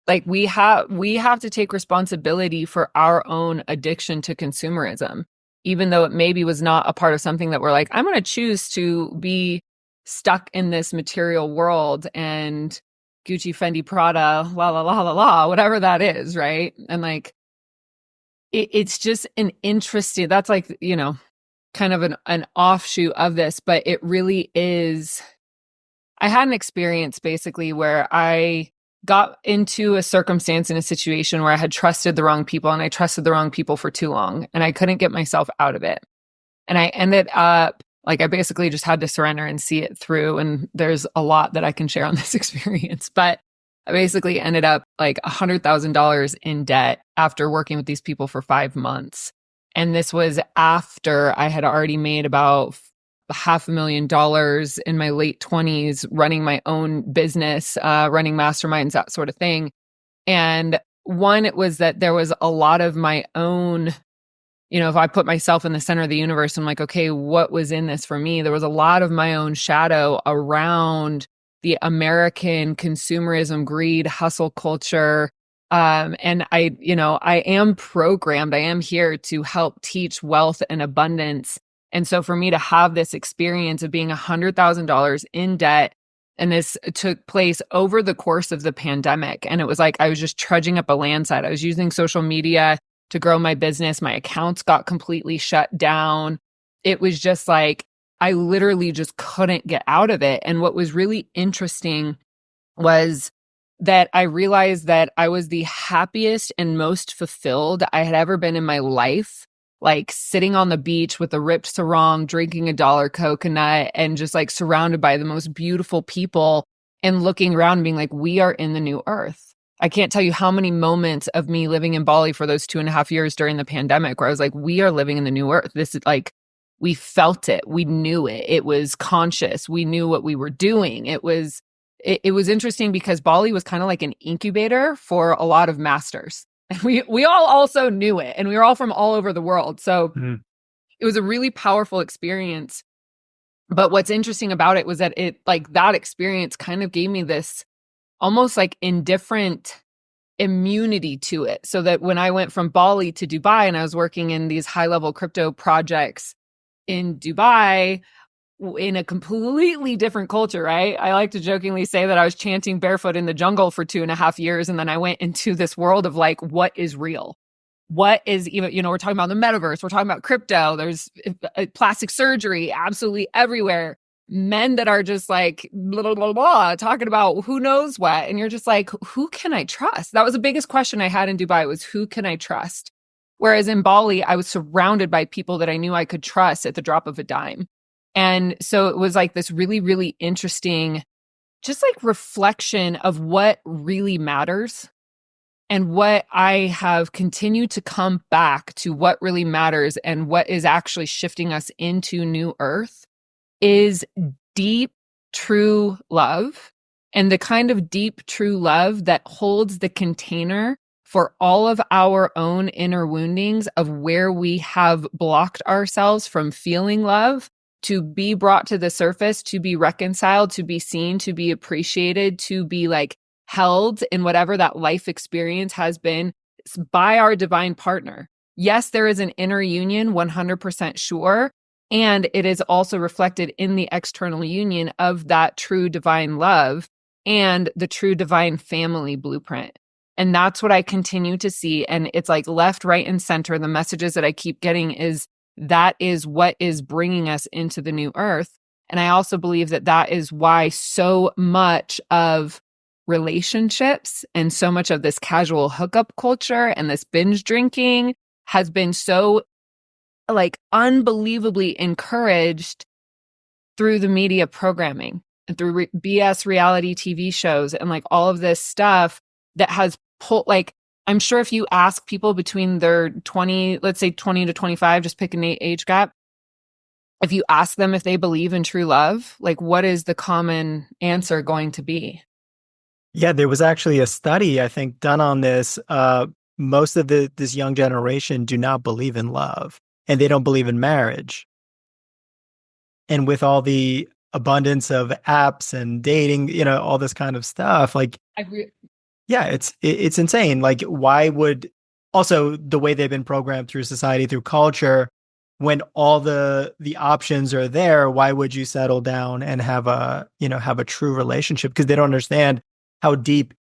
Like we have to take responsibility for our own addiction to consumerism, even though it maybe was not a part of something that we're like, I'm going to choose to be stuck in this material world and Gucci, Fendi, Prada, la la la la la, whatever that is, right? And like, it's just an interesting. That's like kind of an offshoot of this, but it really is. I had an experience basically where I got into a circumstance in a situation where I had trusted the wrong people, and I trusted the wrong people for too long, and I couldn't get myself out of it. And I ended up, like, I basically just had to surrender and see it through. And there's a lot that I can share on this experience, but I basically ended up like $100,000 in debt after working with these people for 5 months. And this was after I had already made about $500,000 in my late 20s, running my own business, running masterminds, that sort of thing. And one, it was that there was a lot of my own, if I put myself in the center of the universe, I'm like, okay, what was in this for me? There was a lot of my own shadow around the American consumerism, greed, hustle culture. And I am programmed. I am here to help teach wealth and abundance. And so for me to have this experience of being $100,000 in debt, and this took place over the course of the pandemic. And it was like, I was just trudging up a landslide. I was using social media to grow my business. My accounts got completely shut down. It was just like, I literally just couldn't get out of it. And what was really interesting was that I realized that I was the happiest and most fulfilled I had ever been in my life, like sitting on the beach with a ripped sarong, drinking a dollar coconut, and just like surrounded by the most beautiful people, and looking around and being like, we are in the new earth. I can't tell you how many moments of me living in Bali for those 2.5 years during the pandemic where I was like, we are living in the new earth. This is like, we felt it. We knew it. It was conscious. We knew what we were doing. It was interesting because Bali was kind of like an incubator for a lot of masters. And we all also knew it, and we were all from all over the world. So It was a really powerful experience. But what's interesting about it was that that experience kind of gave me this almost like indifferent immunity to it. So that when I went from Bali to Dubai and I was working in these high-level crypto projects in Dubai, in a completely different culture, right? I like to jokingly say that I was chanting barefoot in the jungle for 2.5 years. And then I went into this world of like, what is real? What is even, we're talking about the metaverse. We're talking about crypto. There's plastic surgery absolutely everywhere. Men that are just like, blah, blah, blah, blah, talking about who knows what. And you're just like, who can I trust? That was the biggest question I had in Dubai, was who can I trust? Whereas in Bali, I was surrounded by people that I knew I could trust at the drop of a dime. And so it was like this really, really interesting, just like reflection of what really matters, and what I have continued to come back to what really matters, and what is actually shifting us into new earth is deep, true love, and the kind of deep, true love that holds the container for all of our own inner woundings of where we have blocked ourselves from feeling love, to be brought to the surface, to be reconciled, to be seen, to be appreciated, to be like held in whatever that life experience has been by our divine partner. Yes, there is an inner union, 100% sure. And it is also reflected in the external union of that true divine love and the true divine family blueprint. And that's what I continue to see. And it's like left, right, and center. The messages that I keep getting is that is what is bringing us into the new earth. And I also believe that that is why so much of relationships and so much of this casual hookup culture and this binge drinking has been so like unbelievably encouraged through the media programming. and through BS reality TV shows and like all of this stuff that has pulled, like, I'm sure if you ask people between their 20, let's say 20 to 25, just pick an age gap. If you ask them if they believe in true love, like what is the common answer going to be? Yeah, there was actually a study, I think, done on this. Most of this young generation do not believe in love, and they don't believe in marriage. And with all the abundance of apps and dating, all this kind of stuff, like, yeah, it's insane. Like, why would also the way they've been programmed through society, through culture, when all the options are there, why would you settle down and have a true relationship? Because they don't understand how deep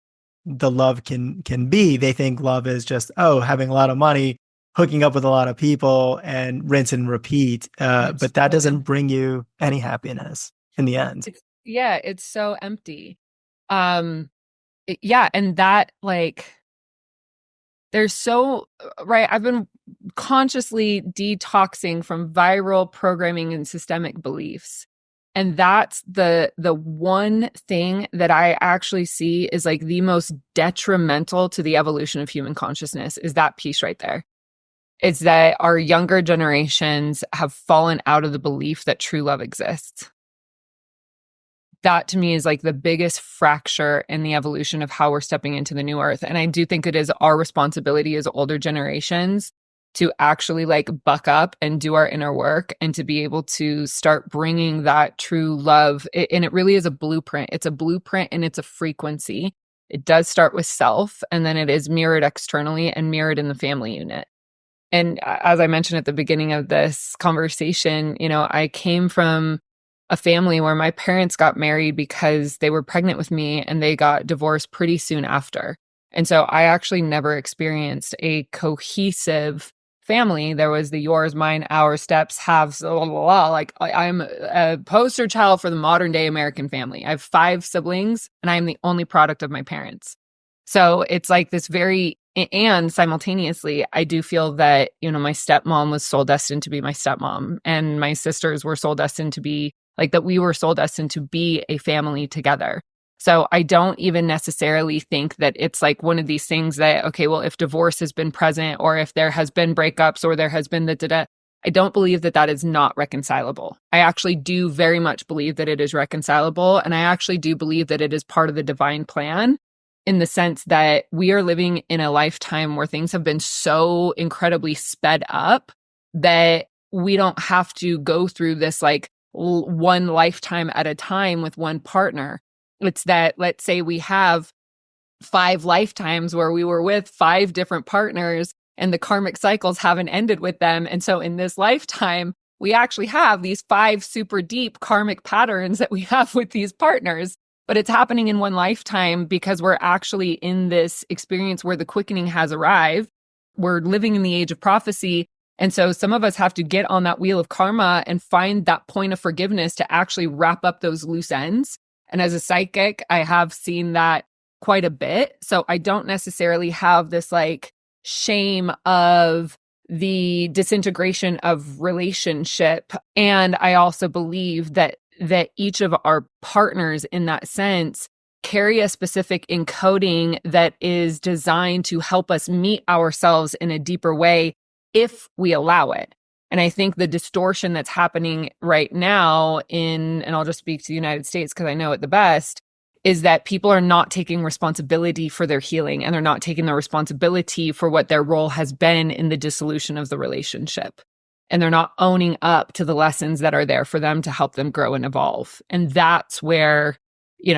the love can be. They think love is just, having a lot of money, hooking up with a lot of people, and rinse and repeat. But that doesn't bring you any happiness in the end. It's so empty. And that, like, there's so, right, I've been consciously detoxing from viral programming and systemic beliefs. And that's the one thing that I actually see is like the most detrimental to the evolution of human consciousness, is that piece right there. It's that our younger generations have fallen out of the belief that true love exists. That to me is like the biggest fracture in the evolution of how we're stepping into the new earth. And I do think it is our responsibility as older generations to actually like buck up and do our inner work and to be able to start bringing that true love. And it really is a blueprint. It's a blueprint and it's a frequency. It does start with self, and then it is mirrored externally and mirrored in the family unit. And as I mentioned at the beginning of this conversation, I came from a family where my parents got married because they were pregnant with me and they got divorced pretty soon after. And so I actually never experienced a cohesive family. There was the yours, mine, our, steps, halves, blah, blah, blah. Like I'm a poster child for the modern day American family. I have 5 siblings and I am the only product of my parents. So it's like this and simultaneously, I do feel that, my stepmom was soul destined to be my stepmom, and my sisters were soul destined to be like that. We were soul destined to be a family together. So I don't even necessarily think that it's like one of these things that, okay, well, if divorce has been present or if there has been breakups or there has been I don't believe that that is not reconcilable. I actually do very much believe that it is reconcilable. And I actually do believe that it is part of the divine plan, in the sense that we are living in a lifetime where things have been so incredibly sped up that we don't have to go through this like one lifetime at a time with one partner. It's that, let's say we have 5 lifetimes where we were with 5 different partners and the karmic cycles haven't ended with them. And so in this lifetime, we actually have these 5 super deep karmic patterns that we have with these partners. But it's happening in one lifetime because we're actually in this experience where the quickening has arrived. We're living in the age of prophecy. And so some of us have to get on that wheel of karma and find that point of forgiveness to actually wrap up those loose ends. And as a psychic, I have seen that quite a bit. So I don't necessarily have this like shame of the disintegration of relationship. And I also believe that each of our partners in that sense carry a specific encoding that is designed to help us meet ourselves in a deeper way if we allow it. And I think the distortion that's happening right now and I'll just speak to the United States because I know it the best, is that people are not taking responsibility for their healing, and they're not taking the responsibility for what their role has been in the dissolution of the relationship. And they're not owning up to the lessons that are there for them to help them grow and evolve. And that's where,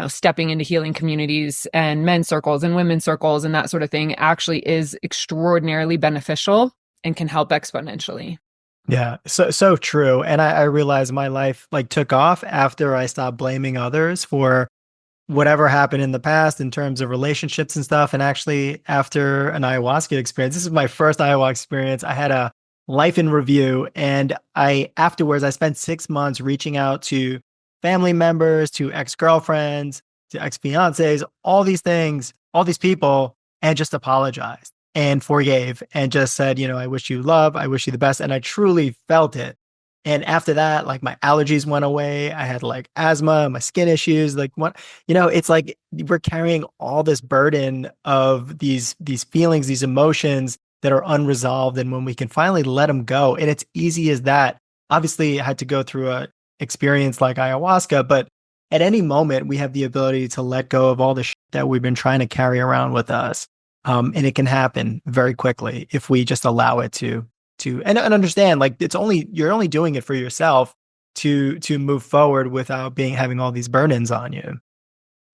stepping into healing communities and men's circles and women's circles and that sort of thing actually is extraordinarily beneficial and can help exponentially. Yeah, so true. And I realized my life like took off after I stopped blaming others for whatever happened in the past in terms of relationships and stuff. And actually, after an ayahuasca experience, this is my first ayahuasca experience. I had a life in review. And afterwards, I spent 6 months reaching out to family members, to ex-girlfriends, to ex-fiancés, all these things, all these people, and just apologized and forgave and just said, I wish you love, I wish you the best. And I truly felt it. And after that, like my allergies went away. I had like asthma, my skin issues, like what, it's like we're carrying all this burden of these feelings, these emotions that are unresolved. And when we can finally let them go, and it's easy as that. Obviously, I had to go through a experience like ayahuasca, but at any moment, we have the ability to let go of all the shit that we've been trying to carry around with us. And it can happen very quickly if we just allow it and understand, like, you're only doing it for yourself to move forward without having all these burdens on you.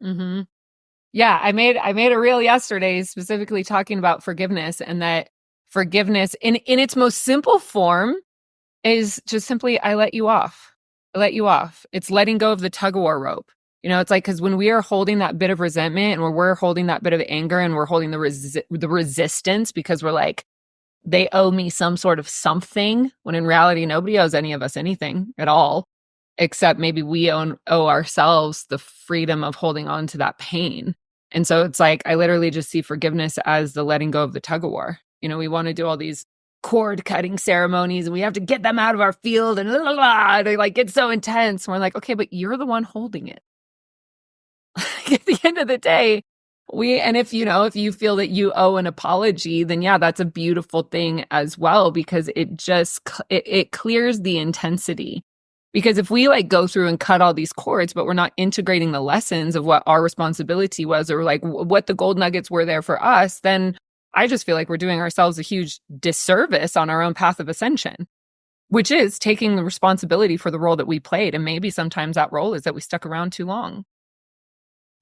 Mm-hmm. Yeah, I made a reel yesterday specifically talking about forgiveness, and that forgiveness in its most simple form is just simply, I let you off. I let you off. It's letting go of the tug of war rope. It's like, because when we are holding that bit of resentment, and we're holding that bit of anger, and we're holding the resistance because we're like, they owe me some sort of something, when in reality, nobody owes any of us anything at all, except maybe we owe ourselves the freedom of holding on to that pain. And so it's like, I literally just see forgiveness as the letting go of the tug of war. We want to do all these cord cutting ceremonies, and we have to get them out of our field, and they like get so intense. And we're like, okay, but you're the one holding it. At the end of the day, if you feel that you owe an apology, then yeah, that's a beautiful thing as well, because it clears the intensity. Because if we like go through and cut all these cords, but we're not integrating the lessons of what our responsibility was, or like what the gold nuggets were there for us, then I just feel like we're doing ourselves a huge disservice on our own path of ascension, which is taking the responsibility for the role that we played. And maybe sometimes that role is that we stuck around too long.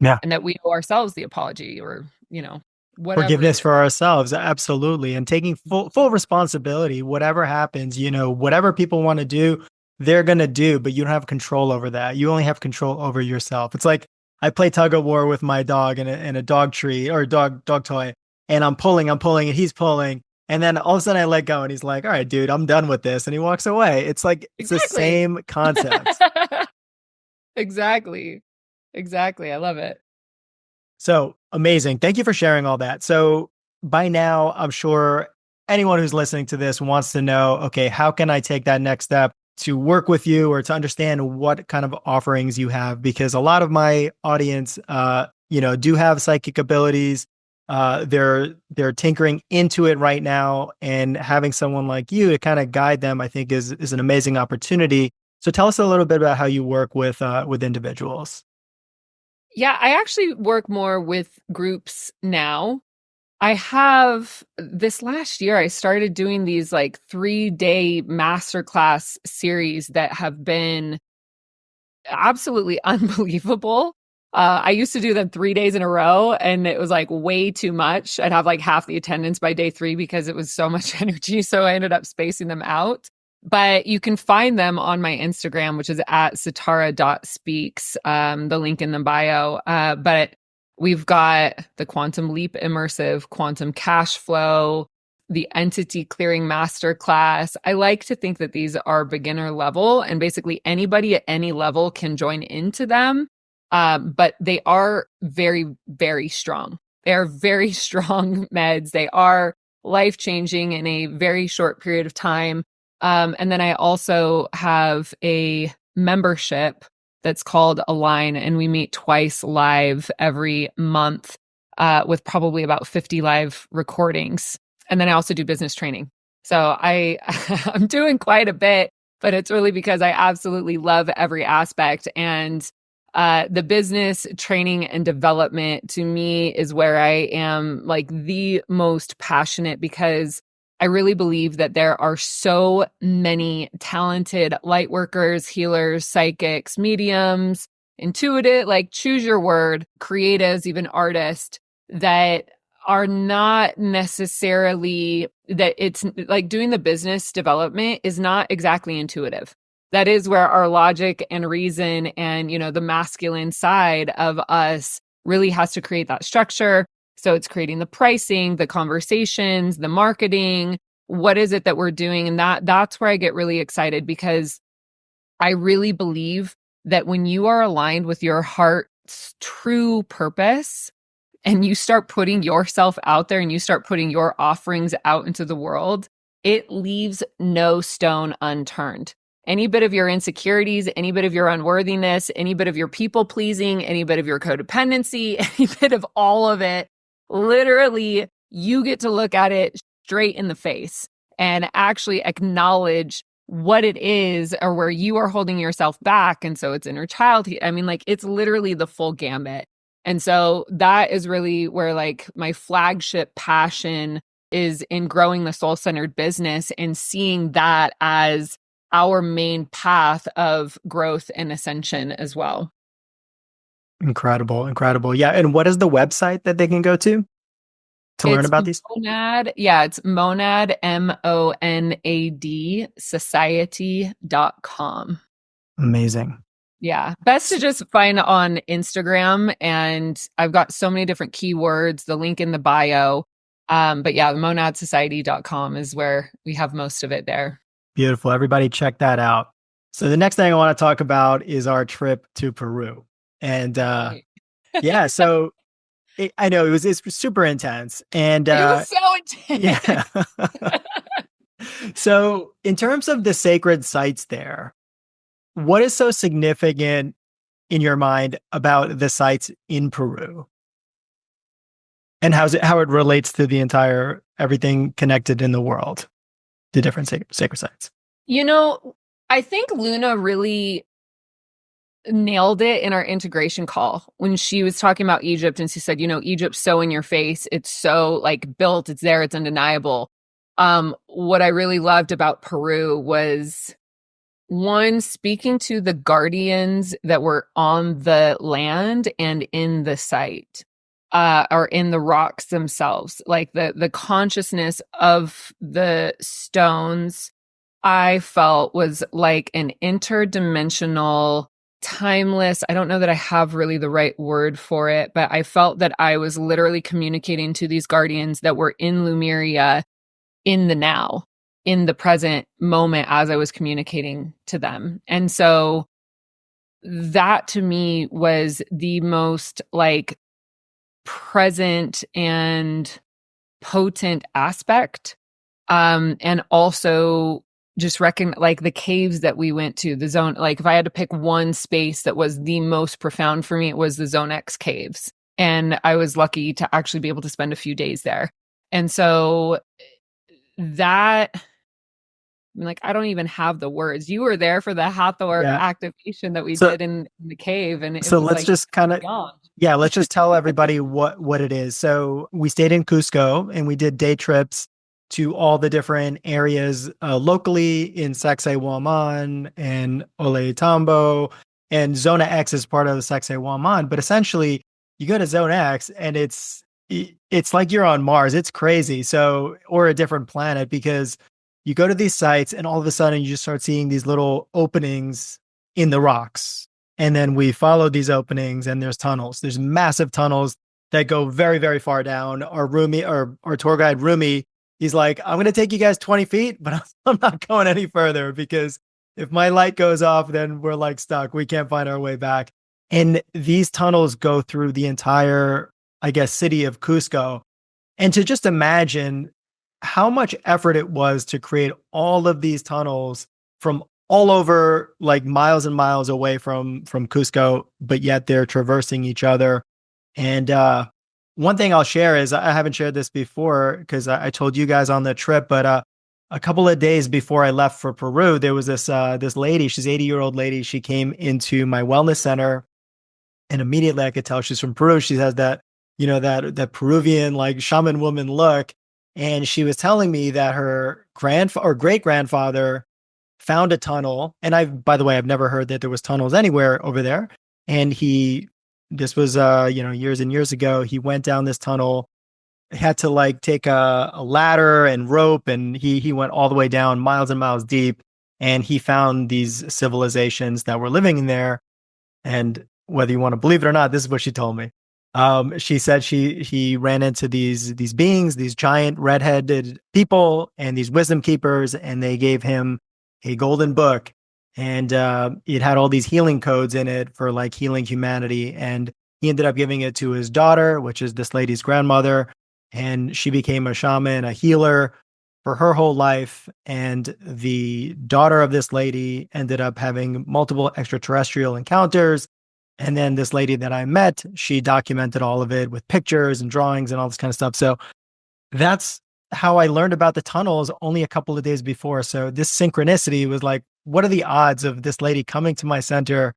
Yeah. And that we owe ourselves the apology, or, whatever. Forgiveness for ourselves. Absolutely. And taking full responsibility, whatever happens, whatever people want to do, they're going to do, but you don't have control over that. You only have control over yourself. It's like I play tug of war with my dog in a dog tree or dog toy, and I'm pulling and he's pulling. And then all of a sudden I let go and he's like, all right, dude, I'm done with this. And he walks away. It's like, it's the same concept. Exactly. I love it. So amazing. Thank you for sharing all that. So by now, I'm sure anyone who's listening to this wants to know, okay, how can I take that next step to work with you, or to understand what kind of offerings you have? Because a lot of my audience, do have psychic abilities. They're tinkering into it right now, and having someone like you to kind of guide them, I think is an amazing opportunity. So tell us a little bit about how you work with individuals. Yeah, I actually work more with groups now. I have this last year, I started doing these like 3-day masterclass series that have been absolutely unbelievable. I used to do them 3 days in a row, and it was like way too much. I'd have like half the attendance by day 3 because it was so much energy. So I ended up spacing them out. But you can find them on my Instagram, which is at sitara.speaks, the link in the bio. But we've got the Quantum Leap Immersive, Quantum Cash Flow, the Entity Clearing Masterclass. I like to think that these are beginner level, and basically anybody at any level can join into them. But they are very, very strong. They are very strong meds. They are life-changing in a very short period of time. And then I also have a membership that's called Align, and we meet twice live every month with probably about 50 live recordings. And then I also do business training. So I'm doing quite a bit, but it's really because I absolutely love every aspect. And the business training and development to me is where I am like the most passionate, because I really believe that there are so many talented light workers, healers, psychics, mediums, intuitive, like choose your word, creatives, even artists, that are not necessarily, that it's like doing the business development is not exactly intuitive. That is where our logic and reason and, the masculine side of us really has to create that structure. So it's creating the pricing, the conversations, the marketing. What is it that we're doing? And that's where I get really excited, because I really believe that when you are aligned with your heart's true purpose, and you start putting yourself out there and you start putting your offerings out into the world, it leaves no stone unturned. any bit of your insecurities, any bit of your unworthiness, any bit of your people pleasing, any bit of your codependency, any bit of all of it, literally, you get to look at it straight in the face and actually acknowledge what it is or where you are holding yourself back. And so it's inner child. I mean, like, it's literally the full gambit. And so that is really where like my flagship passion is in growing the soul-centered business and seeing that as our main path of growth and ascension as well. Incredible. Incredible. Yeah. And what is the website that they can go to learn about these? Monad. Yeah, it's Monad, MONAD, society.com. Amazing. Yeah. Best to just find on Instagram. And I've got so many different keywords, the link in the bio. But yeah, monadsociety.com is where we have most of it there. Beautiful. Everybody check that out. So the next thing I want to talk about is our trip to Peru. And yeah, so I know it's super intense. And it was so intense. Yeah. So in terms of the sacred sites there, what is so significant in your mind about the sites in Peru? And how it relates to the entire, everything connected in the world, the different sacred sites? You know, I think Luna really nailed it in our integration call when she was talking about Egypt, and she said, you know, Egypt's so in your face. It's so like built, it's there, it's undeniable. What I really loved about Peru was, one, speaking to the guardians that were on the land and in the site, or in the rocks themselves, like the consciousness of the stones, I felt was like an interdimensional, timeless. I don't know that I have really the right word for it, but I felt that I was literally communicating to these guardians that were in Lemuria in the now, in the present moment as I was communicating to them. And so that to me was the most like present and potent aspect. And also just reckon like the caves that we went to, the zone, like if I had to pick one space that was the most profound for me, it was the Zone X caves. And I was lucky to actually be able to spend a few days there. And so that, like, I don't even have the words. You were there for the Hathor activation that we did in the cave. And it so was let's like, just kind of, let's just tell everybody what it is. So we stayed in Cusco and we did day trips to all the different areas locally in Sacsayhuaman and Ollantaytambo, and Zona X is part of the Sacsayhuaman. But essentially, you go to Zone X and it's like you're on Mars. It's crazy. So, or a different planet, because you go to these sites and all of a sudden you just start seeing these little openings in the rocks. And then we follow these openings and there's tunnels. There's massive tunnels that go very, very far down. Our tour guide Rumi, he's like, I'm going to take you guys 20 feet, but I'm not going any further, because if my light goes off, then we're like stuck. We can't find our way back. And these tunnels go through the entire, I guess, city of Cusco. And to just imagine how much effort it was to create all of these tunnels from all over, like miles and miles away from Cusco, but yet they're traversing each other. And one thing I'll share is, I haven't shared this before because I told you guys on the trip, but a couple of days before I left for Peru, there was this lady, she's 80-year-old lady. She came into my wellness center, and immediately I could tell she's from Peru. She has that, you know, that Peruvian like shaman woman look. And she was telling me that her great grandfather found a tunnel. And by the way, I've never heard that there was tunnels anywhere over there. And this was, years and years ago, he went down this tunnel, had to like take a ladder and rope. And he went all the way down miles and miles deep. And he found these civilizations that were living in there. And whether you want to believe it or not, this is what she told me. She said he ran into these beings, these giant red-headed people and these wisdom keepers, and they gave him a golden book, and it had all these healing codes in it for like healing humanity. And he ended up giving it to his daughter, which is this lady's grandmother, and she became a shaman, a healer. for her whole life. And the daughter of this lady ended up having multiple extraterrestrial encounters. And then this lady that I met, she documented all of it with pictures and drawings and all this kind of stuff. So that's how I learned about the tunnels only a couple of days before. So this synchronicity was like, what are the odds of this lady coming to my center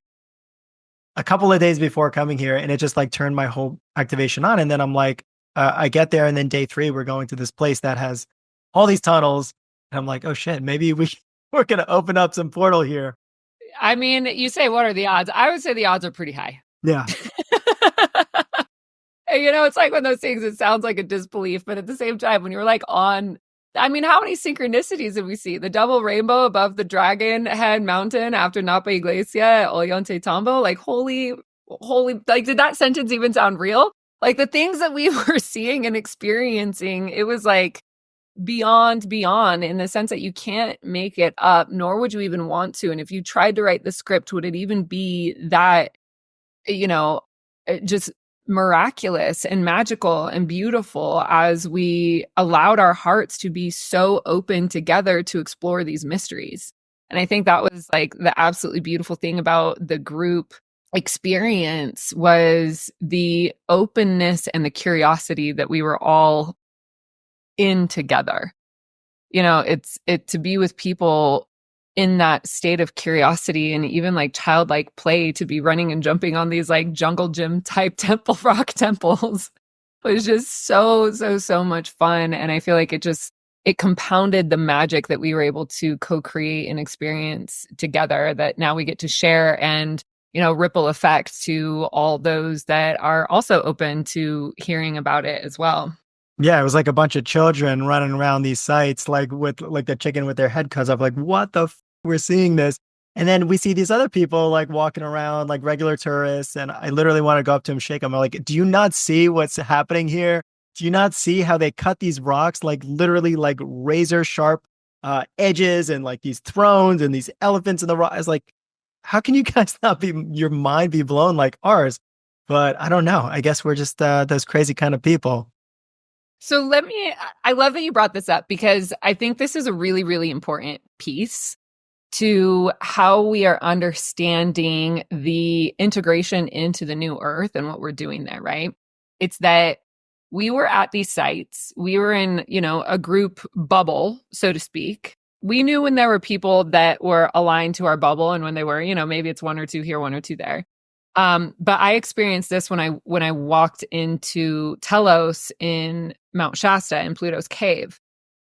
a couple of days before coming here? And it just like turned my whole activation on. And then I'm like, I get there, and then day 3, we're going to this place that has all these tunnels. And I'm like, oh shit, maybe we're going to open up some portal here. I mean, you say, what are the odds? I would say the odds are pretty high. Yeah. It's like one of those things, it sounds like a disbelief, but at the same time, when you're like on, I mean, how many synchronicities have we seen? The double rainbow above the Dragon Head Mountain after Napa Iglesia at Ollantaytambo. Tambo. Like, holy, like, did that sentence even sound real? Like, the things that we were seeing and experiencing, it was like beyond in the sense that you can't make it up, nor would you even want to. And if you tried to write the script, would it even be that, just miraculous and magical and beautiful as we allowed our hearts to be so open together to explore these mysteries. And I think that was like the absolutely beautiful thing about the group experience, was the openness and the curiosity that we were all in together. It's to be with people in that state of curiosity and even like childlike play, to be running and jumping on these like jungle gym type rock temples was just so much fun. And I feel like it compounded the magic that we were able to co-create and experience together, that now we get to share and, ripple effect to all those that are also open to hearing about it as well. Yeah, it was like a bunch of children running around these sites, like with like the chicken with their head cut off, like, what the we're seeing this. And then we see these other people like walking around like regular tourists. And I literally want to go up to them, shake them. I'm like, do you not see what's happening here? Do you not see how they cut these rocks, like literally like razor sharp edges, and like these thrones and these elephants in the rock? I was like, how can you guys not your mind be blown like ours? But I don't know. I guess we're just those crazy kind of people. So I love that you brought this up, because I think this is a really, really important piece to how we are understanding the integration into the new earth and what we're doing there, right? It's that we were at these sites, we were in, a group bubble, so to speak. We knew when there were people that were aligned to our bubble, and when they were, maybe it's 1 or 2 here, 1 or 2 there. But I experienced this when I walked into Telos in Mount Shasta in Pluto's cave,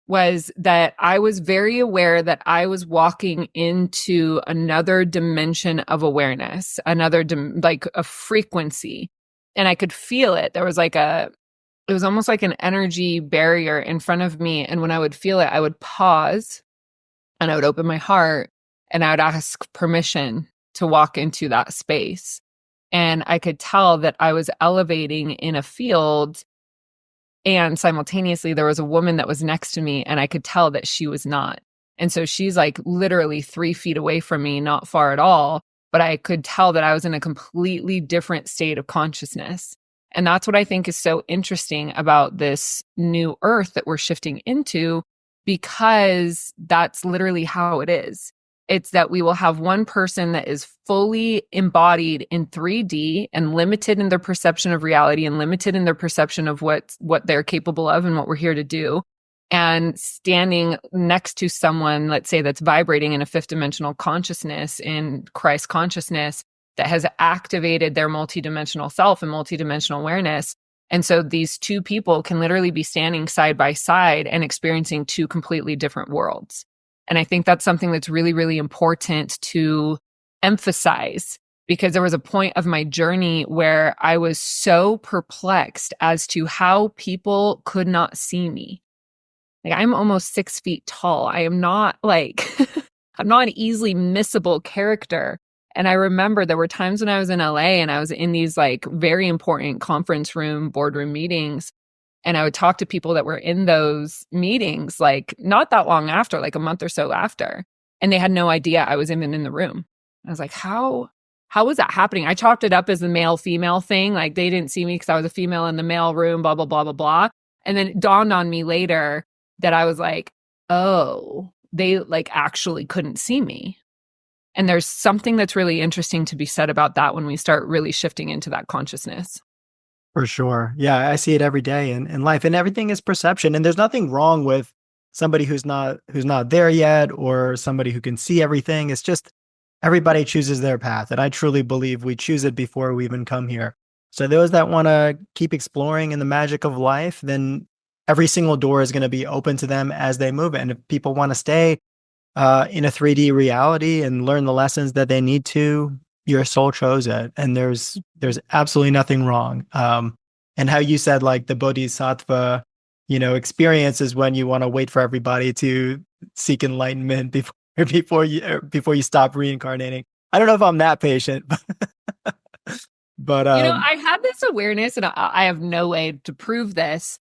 was that I was very aware that I was walking into another dimension of awareness, like a frequency, and I could feel it. There was it was almost like an energy barrier in front of me. And when I would feel it, I would pause and I would open my heart and I would ask permission to walk into that space. And I could tell that I was elevating in a field, and simultaneously there was a woman that was next to me, and I could tell that she was not. And so she's like literally 3 feet away from me, not far at all, but I could tell that I was in a completely different state of consciousness. And that's what I think is so interesting about this new earth that we're shifting into, because that's literally how it is. It's that we will have one person that is fully embodied in 3D and limited in their perception of reality and limited in their perception of what they're capable of and what we're here to do. And standing next to someone, let's say, that's vibrating in a 5th dimensional consciousness, in Christ consciousness, that has activated their multidimensional self and multidimensional awareness. And so these 2 people can literally be standing side by side and experiencing 2 completely different worlds. And I think that's something that's really, really important to emphasize, because there was a point of my journey where I was so perplexed as to how people could not see me. Like, I'm almost 6 feet tall. I am not like, I'm not an easily missable character. And I remember there were times when I was in LA and I was in these like very important conference room, boardroom meetings. And I would talk to people that were in those meetings, like not that long after, like a month or so after. And they had no idea I was even in the room. I was like, how was that happening? I chalked it up as the male-female thing. Like, they didn't see me because I was a female in the male room, blah, blah, blah, blah, blah. And then it dawned on me later that I was like, oh, they like actually couldn't see me. And there's something that's really interesting to be said about that when we start really shifting into that consciousness. For sure. Yeah, I see it every day in life, and everything is perception. And there's nothing wrong with somebody who's not there yet, or somebody who can see everything. It's just everybody chooses their path, and I truly believe we choose it before we even come here. So those that want to keep exploring in the magic of life, then every single door is going to be open to them as they move. And if people want to stay in a 3D reality and learn the lessons that they need to, your soul chose it, and there's absolutely nothing wrong. And how you said like the bodhisattva, experience is when you want to wait for everybody to seek enlightenment before you stop reincarnating. I don't know if I'm that patient, but I had this awareness, and I have no way to prove this,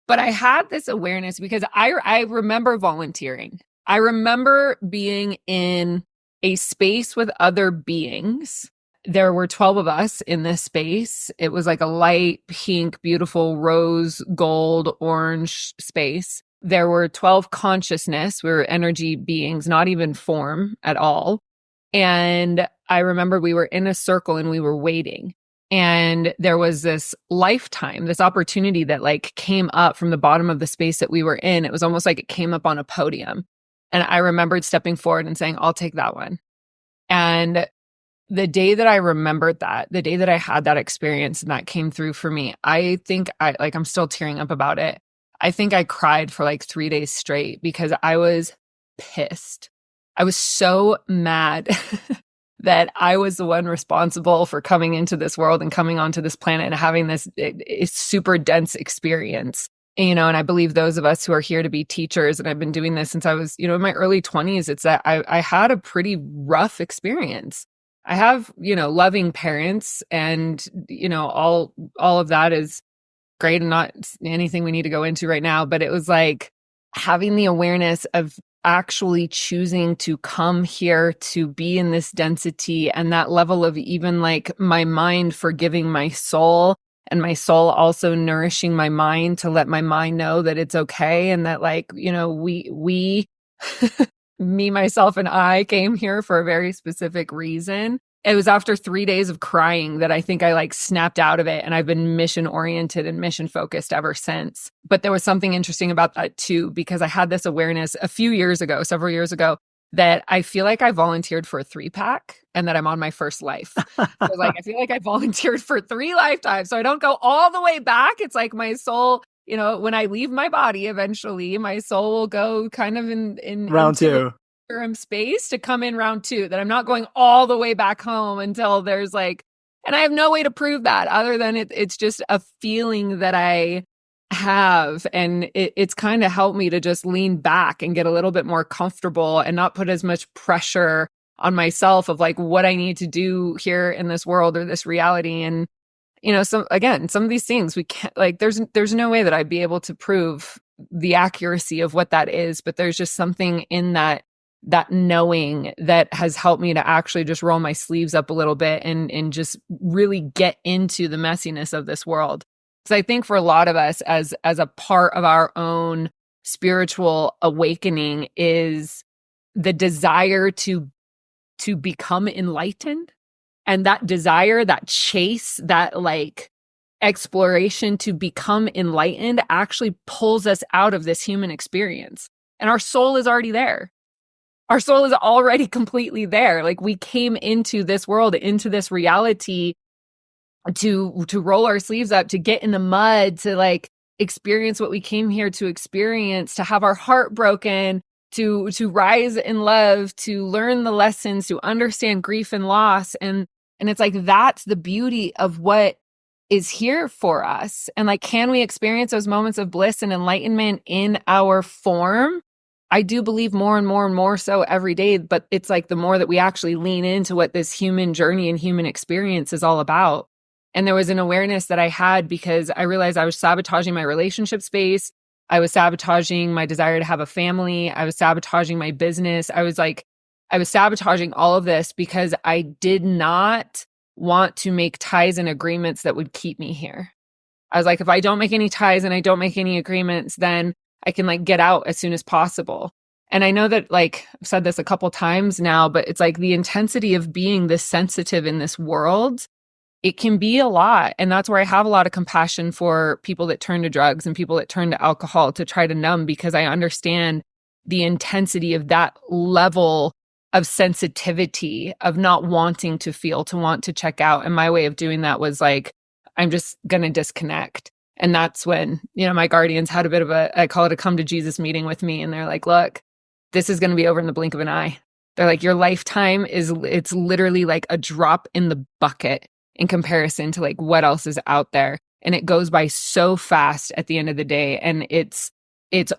but I had this awareness because I remember volunteering. I remember being in a space with other beings. There were 12 of us in this space. It was like a light pink, beautiful rose, gold, orange space. There were 12 consciousness. We were energy beings, not even form at all. And I remember we were in a circle and we were waiting. And there was this lifetime, this opportunity that like came up from the bottom of the space that we were in. It was almost like it came up on a podium. And I remembered stepping forward and saying, I'll take that one. And the day that I remembered that, the day that I had that experience and that came through for me, I think I'm still tearing up about it. I think I cried for like 3 days straight because I was pissed. I was so mad that I was the one responsible for coming into this world and coming onto this planet and having this super dense experience. And I believe those of us who are here to be teachers, and I've been doing this since I was, in my early 20s, it's that I had a pretty rough experience. I have, loving parents, and, all of that is great and not anything we need to go into right now. But it was like having the awareness of actually choosing to come here to be in this density, and that level of even like my mind forgiving my soul, and my soul also nourishing my mind to let my mind know that it's okay. And that like, we me, myself, and I came here for a very specific reason. It was after 3 days of crying that I think I like snapped out of it. And I've been mission oriented and mission focused ever since. But there was something interesting about that too, because I had this awareness several years ago, that I feel like I volunteered for a 3-pack and that I'm on my first life. So like, I feel like I volunteered for 3 lifetimes. So I don't go all the way back. It's like my soul, when I leave my body, eventually my soul will go kind of in round 2 space to come in round 2, that I'm not going all the way back home until there's like, and I have no way to prove that other than it's just a feeling that I have. And it's kind of helped me to just lean back and get a little bit more comfortable and not put as much pressure on myself of like what I need to do here in this world or this reality. And, some of these things we can't, like, there's no way that I'd be able to prove the accuracy of what that is, but there's just something in that knowing that has helped me to actually just roll my sleeves up a little bit and just really get into the messiness of this world. Because I think for a lot of us, as a part of our own spiritual awakening, is the desire to become enlightened. And that desire, that chase, that like exploration to become enlightened actually pulls us out of this human experience. And our soul is already there. Our soul is already completely there. Like, we came into this world, into this reality to roll our sleeves up, to get in the mud, to like experience what we came here to experience, to have our heart broken, to rise in love, to learn the lessons, to understand grief and loss. And it's like, that's the beauty of what is here for us. And like, can we experience those moments of bliss and enlightenment in our form? I do believe more and more and more so every day, but it's like the more that we actually lean into what this human journey and human experience is all about. And there was an awareness that I had because I realized I was sabotaging my relationship space. I was sabotaging my desire to have a family. I was sabotaging my business. I was sabotaging all of this because I did not want to make ties and agreements that would keep me here. I was like, if I don't make any ties and I don't make any agreements, then I can like get out as soon as possible. And I know that like I've said this a couple times now, but it's like the intensity of being this sensitive in this world, it can be a lot. And that's where I have a lot of compassion for people that turn to drugs and people that turn to alcohol to try to numb, because I understand the intensity of that level of sensitivity, of not wanting to feel, to want to check out. And my way of doing that was like, I'm just going to disconnect. And that's when, you know, my guardians had a bit of I call it a come to Jesus meeting with me. And they're like, look, this is going to be over in the blink of an eye. They're like, your lifetime it's literally like a drop in the bucket in comparison to like what else is out there. And it goes by so fast at the end of the day. And it's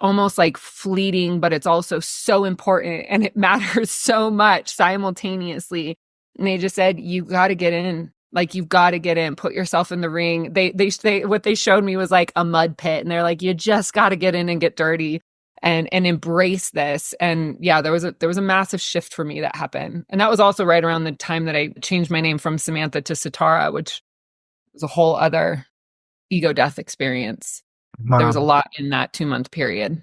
almost like fleeting, but it's also so important and it matters so much simultaneously. And they just said, you got to get in. Like, you've got to get in, put yourself in the ring. They what they showed me was like a mud pit. And they're like, you just got to get in and get dirty and embrace this. And yeah, there was a massive shift for me that happened. And that was also right around the time that I changed my name from Samantha to Sitara, which was a whole other ego death experience. Wow. There was a lot in that 2-month period.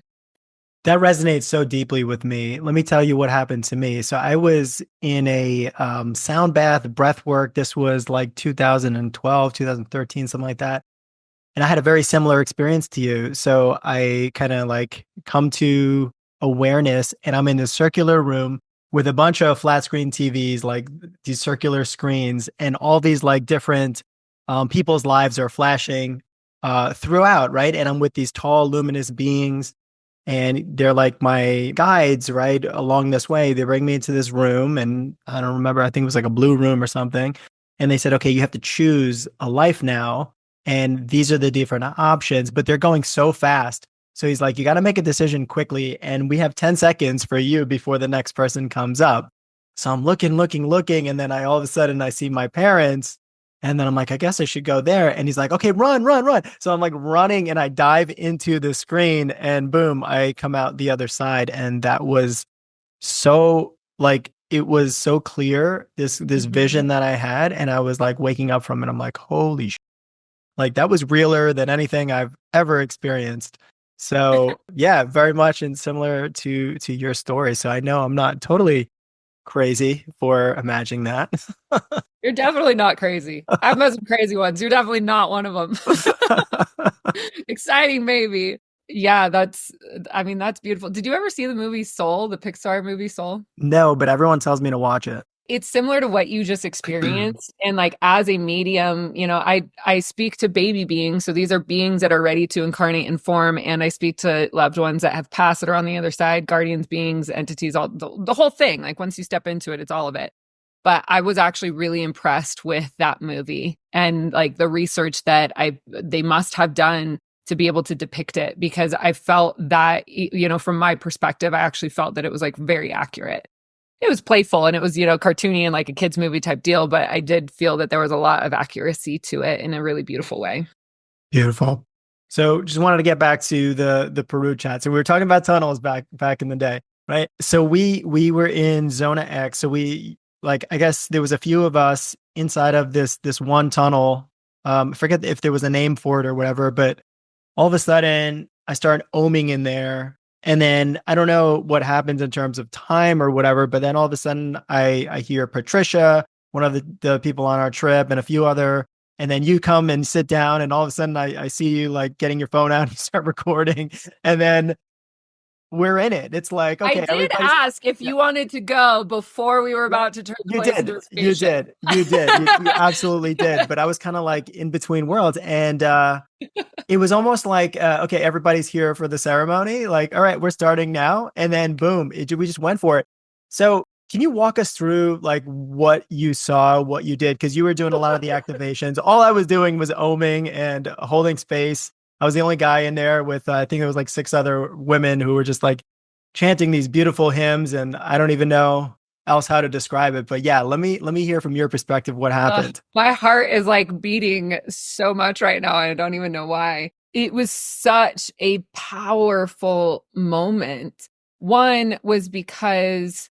That resonates so deeply with me. Let me tell you what happened to me. So I was in a sound bath breath work. This was like 2012, 2013, something like that. And I had a very similar experience to you. So I kind of like come to awareness, and I'm in this circular room with a bunch of flat screen TVs, like these circular screens, and all these like different people's lives are flashing throughout, right? And I'm with these tall, luminous beings, and they're like my guides, right? Along this way, they bring me into this room, and I don't remember, I think it was like a blue room or something. And they said, okay, you have to choose a life now. And these are the different options, but they're going so fast. So he's like, you got to make a decision quickly. And we have 10 seconds for you before the next person comes up. So I'm looking. And then all of a sudden I see my parents. And then I'm like, I guess I should go there. And he's like, okay, run. So I'm like running, and I dive into the screen, and boom, I come out the other side. And that was so like, it was so clear, this vision that I had. And I was like waking up from it. I'm like, holy shit. Like, that was realer than anything I've ever experienced. So yeah, very much and similar to your story. So I know I'm not totally crazy for imagining that. You're definitely not crazy. I've met some crazy ones. You're definitely not one of them. Exciting, maybe. Yeah, that's beautiful. Did you ever see the movie Soul, the Pixar movie Soul? No, but everyone tells me to watch it. It's similar to what you just experienced. And like, as a medium, you know, I speak to baby beings. So these are beings that are ready to incarnate in form. And I speak to loved ones that have passed that are on the other side, guardians, beings, entities, all the whole thing. Like, once you step into it, it's all of it. But I was actually really impressed with that movie and like the research that they must have done to be able to depict it, because I felt that, you know, from my perspective, I actually felt that it was like very accurate. It was playful and it was, you know, cartoony and like a kid's movie type deal, but I did feel that there was a lot of accuracy to it in a really beautiful way. Beautiful. So just wanted to get back to the Peru chat. So we were talking about tunnels back in the day, right? So we were in Zona X. So we, like, I guess there was a few of us inside of this one tunnel. I forget if there was a name for it or whatever, but all of a sudden I started oming in there. And then I don't know what happens in terms of time or whatever, but then all of a sudden I hear Patricia, one of the people on our trip, and a few other, and then you come and sit down, and all of a sudden I see you like getting your phone out and you start recording, and then we're in it. It's like, okay. I did ask if you wanted to go before we were about to turn the place into a spaceship. You did. You absolutely did. But I was kind of like in between worlds. And it was almost like, okay, everybody's here for the ceremony. Like, all right, we're starting now. And then boom, we just went for it. So can you walk us through like what you saw, what you did? Because you were doing a lot of the activations. All I was doing was oming and holding space. I was the only guy in there with, I think it was like 6 other women who were just like chanting these beautiful hymns. And I don't even know else how to describe it. But yeah, let me hear from your perspective what happened. My heart is like beating so much right now. I don't even know why. It was such a powerful moment. One was because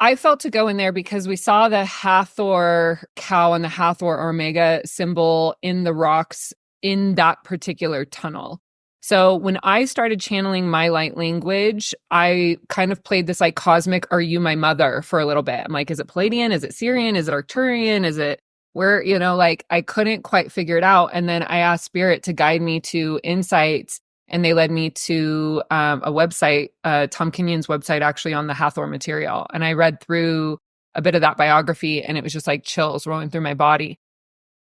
I felt to go in there because we saw the Hathor cow and the Hathor Omega symbol in the rocks in that particular tunnel. So when I started channeling my light language, I kind of played this like cosmic, are you my mother for a little bit? I'm like, is it Palladian? Is it Syrian? Is it Arcturian? Is it where, like I couldn't quite figure it out. And then I asked Spirit to guide me to insights, and they led me to a website, Tom Kenyon's website, actually on the Hathor material. And I read through a bit of that biography, and it was just like chills rolling through my body.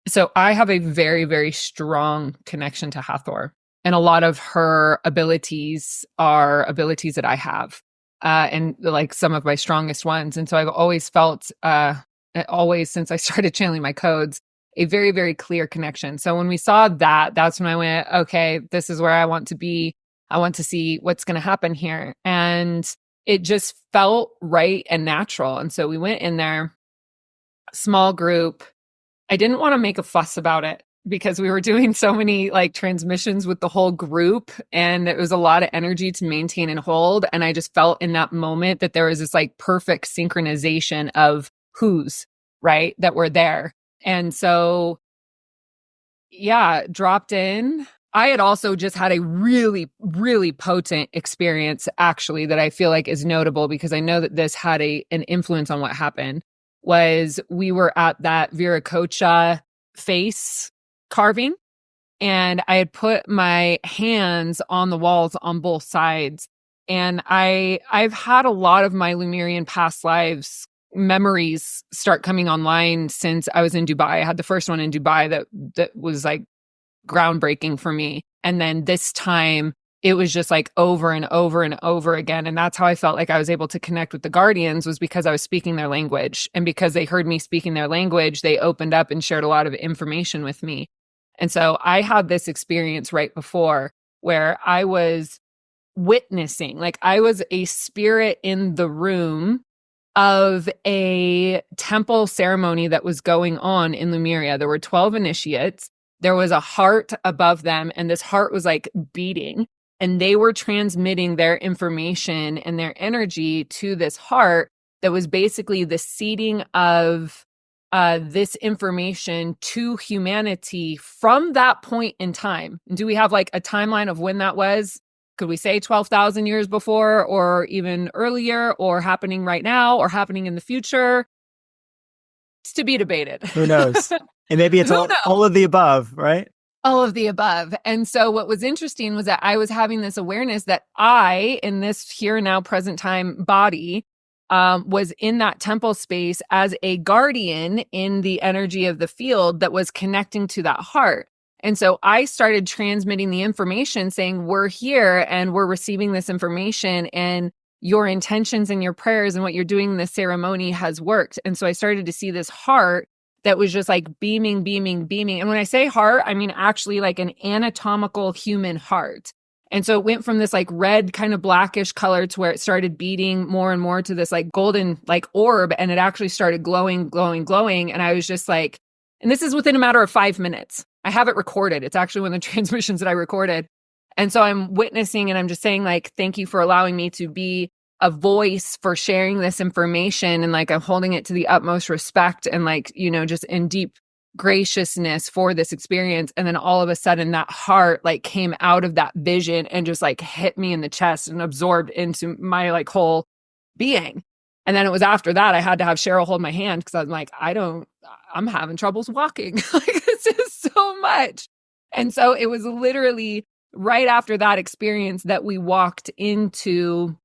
So I have a very, very strong connection to Hathor. And a lot of her abilities are abilities that I have, and like some of my strongest ones. And so I've always felt, since I started channeling my codes, a very, very clear connection. So when we saw that, that's when I went, okay, this is where I want to be. I want to see what's going to happen here. And it just felt right and natural. And so we went in there, small group. I didn't want to make a fuss about it, because we were doing so many like transmissions with the whole group, and it was a lot of energy to maintain and hold. And I just felt in that moment that there was this like perfect synchronization of who's right that were there. And so, yeah, dropped in. I had also just had a really, really potent experience, actually, that I feel like is notable, because I know that this had an influence on what happened. Was we were at that Viracocha face carving, and I had put my hands on the walls on both sides. And I've had a lot of my Lemurian past lives memories start coming online since I was in Dubai. I had the first one in Dubai that was like groundbreaking for me. And then this time it was just like over and over and over again. And that's how I felt like I was able to connect with the guardians, was because I was speaking their language. And because they heard me speaking their language, they opened up and shared a lot of information with me. And so I had this experience right before where I was witnessing, like I was a spirit in the room of a temple ceremony that was going on in Lemuria. There were 12 initiates. There was a heart above them, and this heart was like beating, and they were transmitting their information and their energy to this heart that was basically the seeding of this information to humanity from that point in time. Do we have like a timeline of when that was? Could we say 12,000 years before, or even earlier, or happening right now, or happening in the future? It's to be debated. Who knows? And maybe it's all of the above, right? All of the above. And so what was interesting was that I was having this awareness that I, in this here and now present time body, was in that temple space as a guardian in the energy of the field that was connecting to that heart. And so I started transmitting the information saying, we're here and we're receiving this information, and your intentions and your prayers and what you're doing in this ceremony has worked. And so I started to see this heart that was just like beaming, beaming, beaming. And when I say heart, I mean actually like an anatomical human heart. And so it went from this like red kind of blackish color to where it started beating more and more to this like golden like orb. And it actually started glowing, glowing, glowing. And I was just like, and this is within a matter of 5 minutes. I have it recorded. It's actually one of the transmissions that I recorded. And so I'm witnessing, and I'm just saying like, thank you for allowing me to be a voice for sharing this information. And like, I'm holding it to the utmost respect and like, just in deep graciousness for this experience. And then all of a sudden that heart like came out of that vision and just like hit me in the chest and absorbed into my like whole being. And then it was after that I had to have Cheryl hold my hand, because I was like, I'm having troubles walking. Like, this is so much. And so it was literally right after that experience that we walked into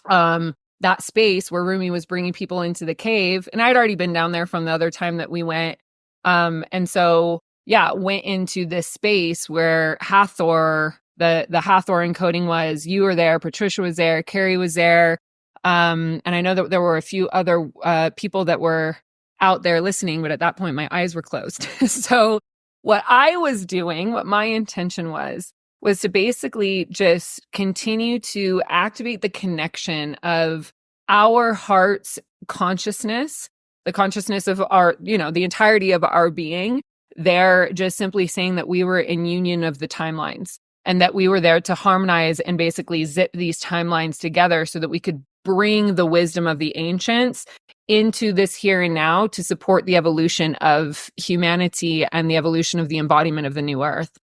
that space where Rumi was bringing people into the cave. And I'd already been down there from the other time that we went. And so, went into this space where Hathor, the Hathor encoding was, you were there, Patricia was there, Carrie was there. And I know that there were a few other people that were out there listening, but at that point my eyes were closed. So what I was doing, what my intention was to basically just continue to activate the connection of our heart's consciousness, the consciousness of our, the entirety of our being. They're just simply saying that we were in union of the timelines, and that we were there to harmonize and basically zip these timelines together so that we could bring the wisdom of the ancients into this here and now to support the evolution of humanity and the evolution of the embodiment of the new earth.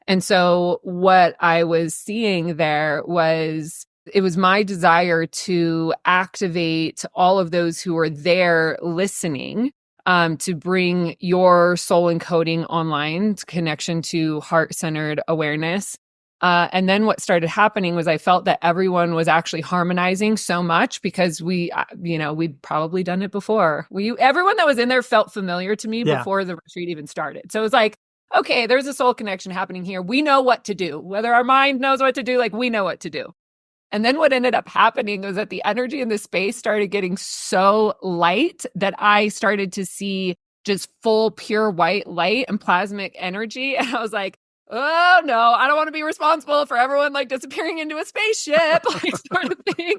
And so what I was seeing there was, it was my desire to activate all of those who are there listening, to bring your soul encoding online, connection to heart-centered awareness. And then what started happening was I felt that everyone was actually harmonizing so much because we'd probably done it before. Everyone that was in there felt familiar to me before the retreat even started. So it was like, okay, there's a soul connection happening here. We know what to do. Whether our mind knows what to do, like we know what to do. And then what ended up happening was that the energy in the space started getting so light that I started to see just full pure white light and plasmic energy. And I was like, oh no, I don't want to be responsible for everyone like disappearing into a spaceship, like sort of thing.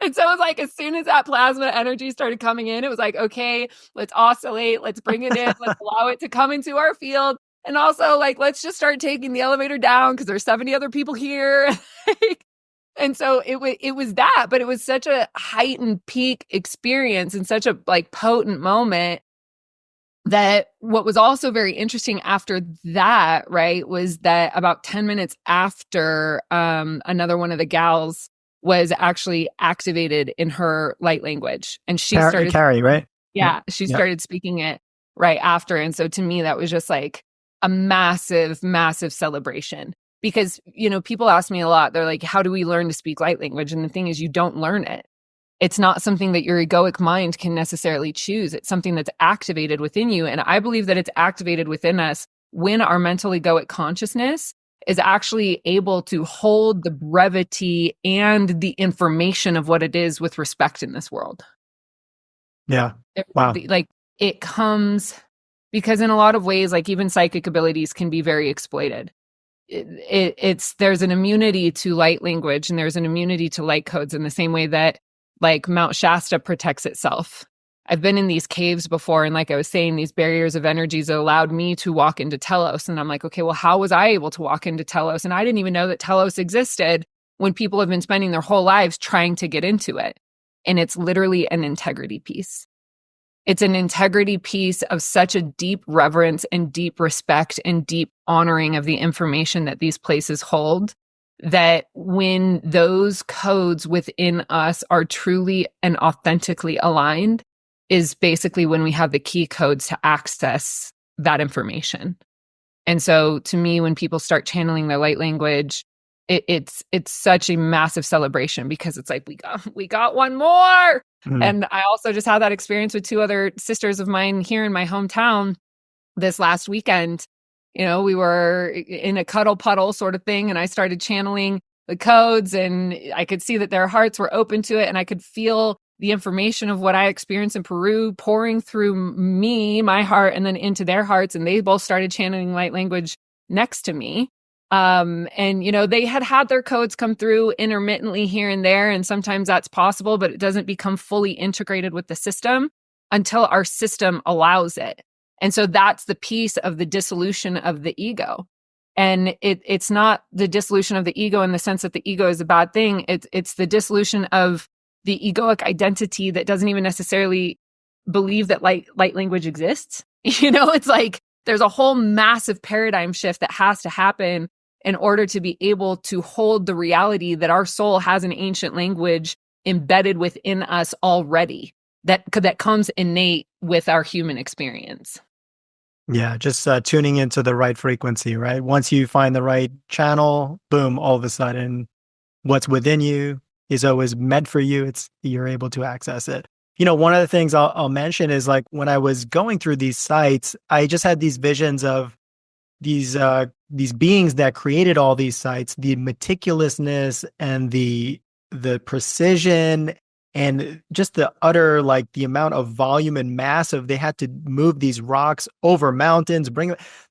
And so it was like, as soon as that plasma energy started coming in, it was like, okay, let's oscillate, let's bring it in, let's allow it to come into our field. And also like, let's just start taking the elevator down because there's 70 other people here. And so it was that, but it was such a heightened peak experience and such a like potent moment that what was also very interesting after that, right, was that about 10 minutes after another one of the gals was actually activated in her light language. And she started Carrie, right? Yeah, she started speaking it right after. And so to me, that was just like a massive, massive celebration. Because, people ask me a lot, they're like, how do we learn to speak light language? And the thing is, you don't learn it. It's not something that your egoic mind can necessarily choose. It's something that's activated within you. And I believe that it's activated within us when our mental egoic consciousness is actually able to hold the brevity and the information of what it is with respect in this world. Yeah. Wow. Like it comes because in a lot of ways, like even psychic abilities can be very exploited. There's an immunity to light language and there's an immunity to light codes in the same way that like Mount Shasta protects itself. I've been in these caves before, and like I was saying, these barriers of energies that allowed me to walk into Telos. And I'm like, okay, well, how was I able to walk into Telos? And I didn't even know that Telos existed when people have been spending their whole lives trying to get into it. And it's literally an integrity piece. It's an integrity piece of such a deep reverence and deep respect and deep honoring of the information that these places hold, that when those codes within us are truly and authentically aligned is basically when we have the key codes to access that information. And so to me, when people start channeling their light language, it's such a massive celebration because it's like, we got one more. Mm-hmm. And I also just had that experience with two other sisters of mine here in my hometown this last weekend. We were in a cuddle puddle sort of thing, and I started channeling the codes, and I could see that their hearts were open to it, and I could feel the information of what I experienced in Peru pouring through my heart, and then into their hearts, and they both started channeling light language next to me. And, they had their codes come through intermittently here and there, and sometimes that's possible, but it doesn't become fully integrated with the system until our system allows it. And so that's the piece of the dissolution of the ego. And it's not the dissolution of the ego in the sense that the ego is a bad thing. It's the dissolution of the egoic identity that doesn't even necessarily believe that light language exists. It's like there's a whole massive paradigm shift that has to happen in order to be able to hold the reality that our soul has an ancient language embedded within us already that comes innate with our human experience. Yeah, just tuning into the right frequency, right? Once you find the right channel, boom, all of a sudden what's within you is always meant for you. You're able to access it. One of the things I'll mention is like when I was going through these sites, I just had these visions of these beings that created all these sites, the meticulousness and the precision and just the utter, like the amount of volume and mass of they had to move these rocks over mountains,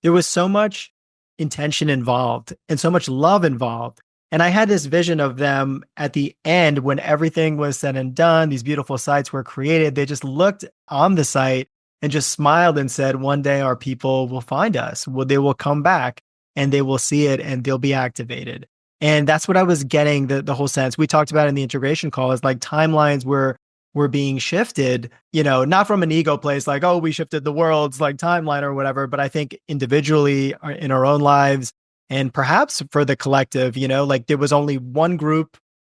there was so much intention involved and so much love involved. And I had this vision of them at the end when everything was said and done, these beautiful sites were created. They just looked on the site and just smiled and said, one day our people will find us. They will come back and they will see it and they'll be activated. And that's what I was getting the whole sense. We talked about in the integration call is like timelines were being shifted, not from an ego place, like, oh, we shifted the world's like timeline or whatever. But I think individually in our own lives, and perhaps for the collective, like there was only one group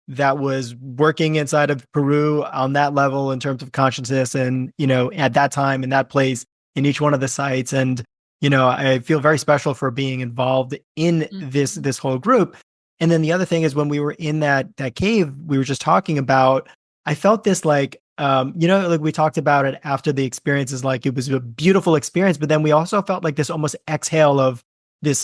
that was working inside of Peru on that level in terms of consciousness and, at that time in that place in each one of the sites. And, I feel very special for being involved in this whole group. And then the other thing is when we were in that cave we were just talking about, I felt this like, like we talked about it after the experiences, like it was a beautiful experience, but then we also felt like this almost exhale of this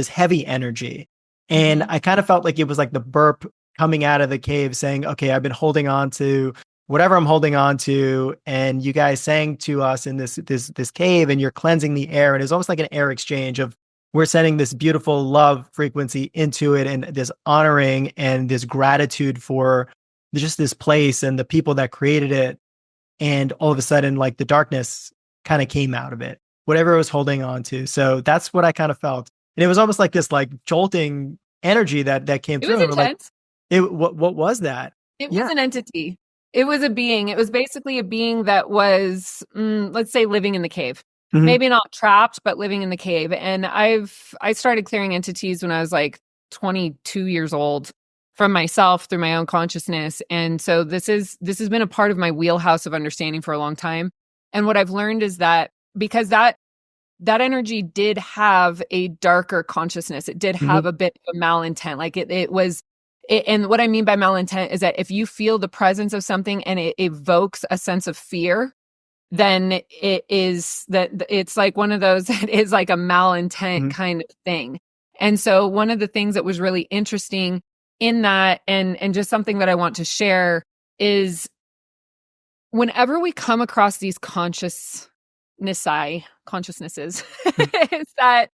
heavy energy. And I kind of felt like it was like the burp coming out of the cave saying, okay, I've been holding on to whatever I'm holding on to. And you guys sang to us in this cave and you're cleansing the air. And it's almost like an air exchange of we're sending this beautiful love frequency into it and this honoring and this gratitude for just this place and the people that created it. And all of a sudden, like the darkness kind of came out of it, whatever it was holding on to. So that's what I kind of felt. And it was almost like this like jolting energy that came through. It was intense. What was that? It was an entity. It was a being. It was basically a being that was, let's say, living in the cave. Maybe not trapped, but living in the cave. And I started clearing entities when I was like 22 years old from myself through my own consciousness. And so this has been a part of my wheelhouse of understanding for a long time. And what I've learned is that because that energy did have a darker consciousness, it did have a bit of a malintent. Like it was. And what I mean by malintent is that if you feel the presence of something and it evokes a sense of fear, then it's like one of those, it is like a malintent kind of thing. And so one of the things that was really interesting in that and just something that I want to share is whenever we come across these consciousnesses, is that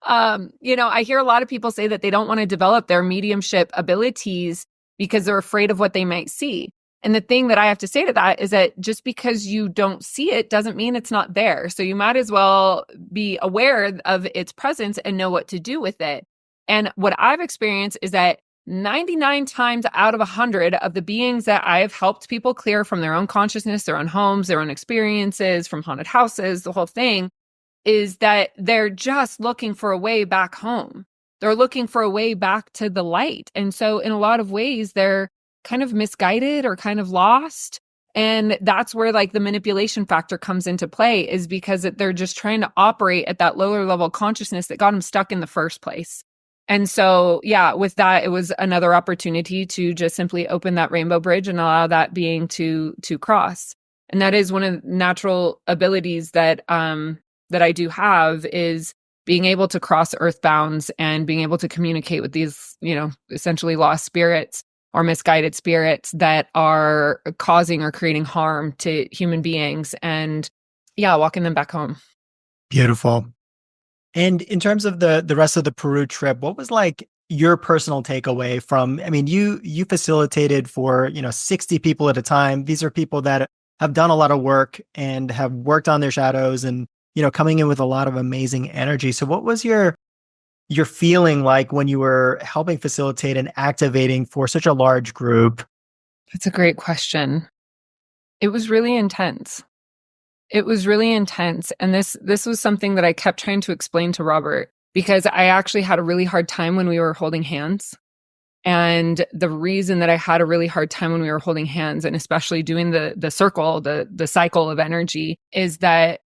I hear a lot of people say that they don't want to develop their mediumship abilities because they're afraid of what they might see. And the thing that I have to say to that is that just because you don't see it doesn't mean it's not there. So you might as well be aware of its presence and know what to do with it. And what I've experienced is that 99 times out of 100 of the beings that I have helped people clear from their own consciousness, their own homes, their own experiences, from haunted houses, the whole thing, is that they're just looking for a way back home. They're looking for a way back to the light. And so in a lot of ways, they're kind of misguided or kind of lost. And that's where like the manipulation factor comes into play, is because they're just trying to operate at that lower level consciousness that got them stuck in the first place. And so, yeah, with that, it was another opportunity to just simply open that rainbow bridge and allow that being to cross. And that is one of the natural abilities that I do have, is being able to cross earth bounds and being able to communicate with these, essentially lost spirits or misguided spirits that are causing or creating harm to human beings, and walking them back home. Beautiful. And in terms of the rest of the Peru trip, what was like your personal takeaway from, you facilitated for, 60 people at a time. These are people that have done a lot of work and have worked on their shadows and, coming in with a lot of amazing energy. So what was your feeling like when you were helping facilitate and activating for such a large group? That's a great question. It was really intense. And this was something that I kept trying to explain to Robert, because I actually had a really hard time when we were holding hands. And the reason that I had a really hard time when we were holding hands, and especially doing the circle, the cycle of energy, is that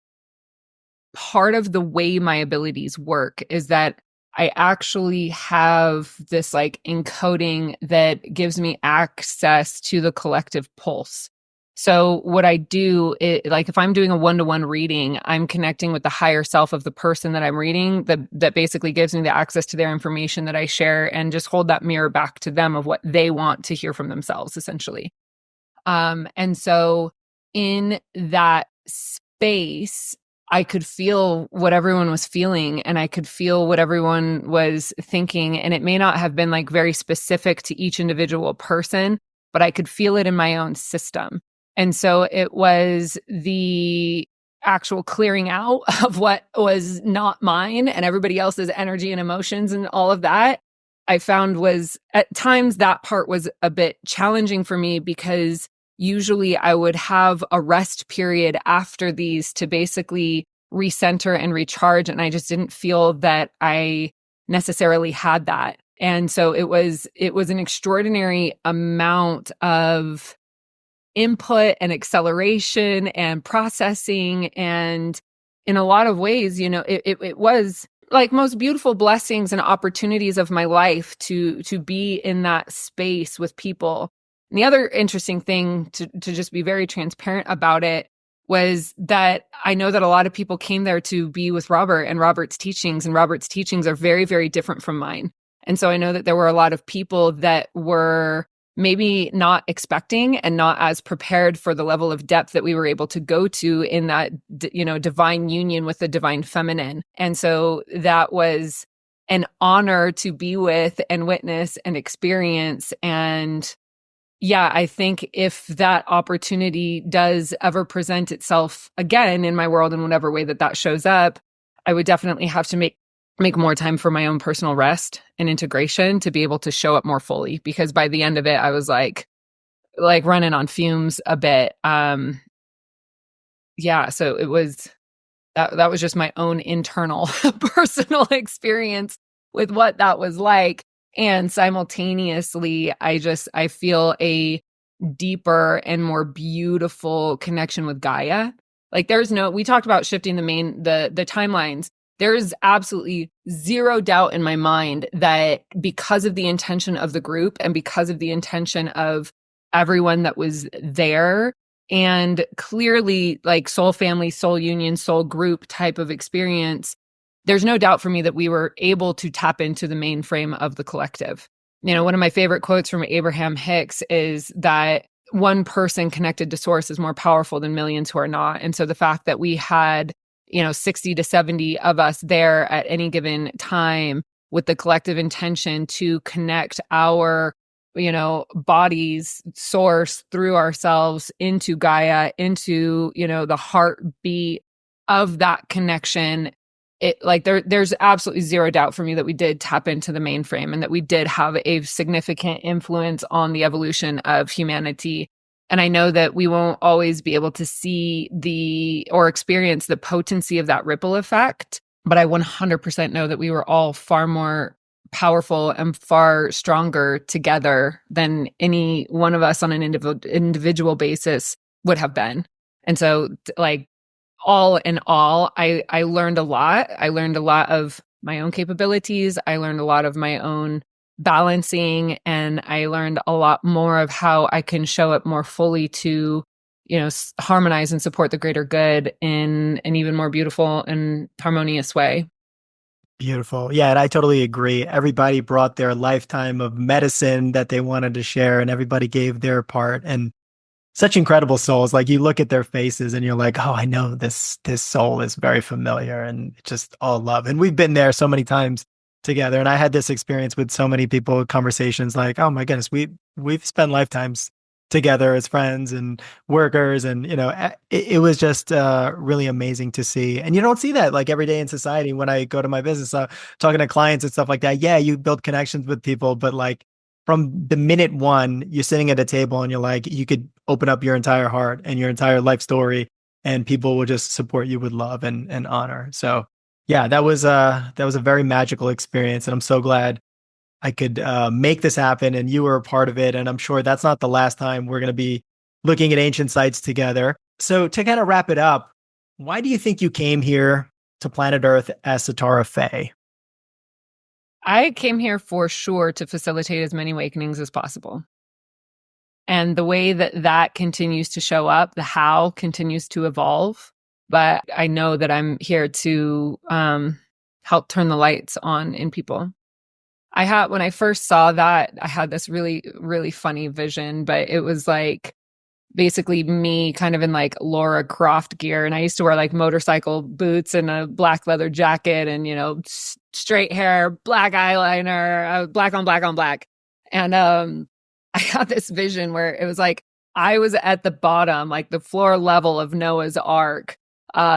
part of the way my abilities work is that I actually have this like encoding that gives me access to the collective pulse. So what I do, like if I'm doing a one-to-one reading, I'm connecting with the higher self of the person that I'm reading, that basically gives me the access to their information that I share, and just hold that mirror back to them of what they want to hear from themselves, essentially. And so in that space, I could feel what everyone was feeling, and I could feel what everyone was thinking. And it may not have been like very specific to each individual person, but I could feel it in my own system. And so it was the actual clearing out of what was not mine and everybody else's energy and emotions and all of that. I found was at times that part was a bit challenging for me, because usually I would have a rest period after these to basically recenter and recharge. And I just didn't feel that I necessarily had that. And so it was an extraordinary amount of input and acceleration and processing. And in a lot of ways, it was like most beautiful blessings and opportunities of my life to be in that space with people. And the other interesting thing to just be very transparent about it was that I know that a lot of people came there to be with Robert and Robert's teachings, and Robert's teachings are very, very different from mine. And so I know that there were a lot of people that were maybe not expecting and not as prepared for the level of depth that we were able to go to in that, divine union with the divine feminine. And so that was an honor to be with and witness and experience. And yeah, I think if that opportunity does ever present itself again in my world in whatever way that shows up, I would definitely have to make more time for my own personal rest and integration to be able to show up more fully. Because by the end of it, I was like running on fumes a bit. So it was, that was just my own internal personal experience with what that was like. And simultaneously, I feel a deeper and more beautiful connection with Gaia. Like we talked about shifting the timelines. There is absolutely zero doubt in my mind that because of the intention of the group and because of the intention of everyone that was there, and clearly like soul family, soul union, soul group type of experience, there's no doubt for me that we were able to tap into the mainframe of the collective. One of my favorite quotes from Abraham Hicks is that one person connected to source is more powerful than millions who are not. And so the fact that we had 60 to 70 of us there at any given time with the collective intention to connect our, bodies, source through ourselves into Gaia, into, the heartbeat of that connection. There's absolutely zero doubt for me that we did tap into the mainframe and that we did have a significant influence on the evolution of humanity. And I know that we won't always be able to see or experience the potency of that ripple effect, but I 100% know that we were all far more powerful and far stronger together than any one of us on an individual basis would have been. And so all in all, I learned a lot. I learned a lot of my own capabilities. I learned a lot of my own balancing, and I learned a lot more of how I can show up more fully to, harmonize and support the greater good in an even more beautiful and harmonious way. Beautiful. Yeah, and I totally agree. Everybody brought their lifetime of medicine that they wanted to share, and everybody gave their part. And such incredible souls. Like you look at their faces and you're like, oh, I know this soul is very familiar, and just all love. And we've been there so many times together. And I had this experience with so many people, conversations like, oh my goodness, we've spent lifetimes together as friends and workers. And, it was just really amazing to see. And you don't see that like every day in society. When I go to my business, talking to clients and stuff like that. Yeah, you build connections with people, but like from the minute one, you're sitting at a table and you're like, you could open up your entire heart and your entire life story, and people will just support you with love and honor. So yeah, that was a very magical experience. And I'm so glad I could make this happen and you were a part of it. And I'm sure that's not the last time we're going to be looking at ancient sites together. So to kind of wrap it up, why do you think you came here to planet Earth as Sitara Fe? I came here for sure to facilitate as many awakenings as possible. And the way that continues to show up, the how continues to evolve. But I know that I'm here to help turn the lights on in people. When I first saw that, I had this really, really funny vision, but it was like basically me kind of in like Laura Croft gear. And I used to wear like motorcycle boots and a black leather jacket and, straight hair, black eyeliner, black on black on black. And I had this vision where it was like I was at the bottom, like the floor level of Noah's Ark,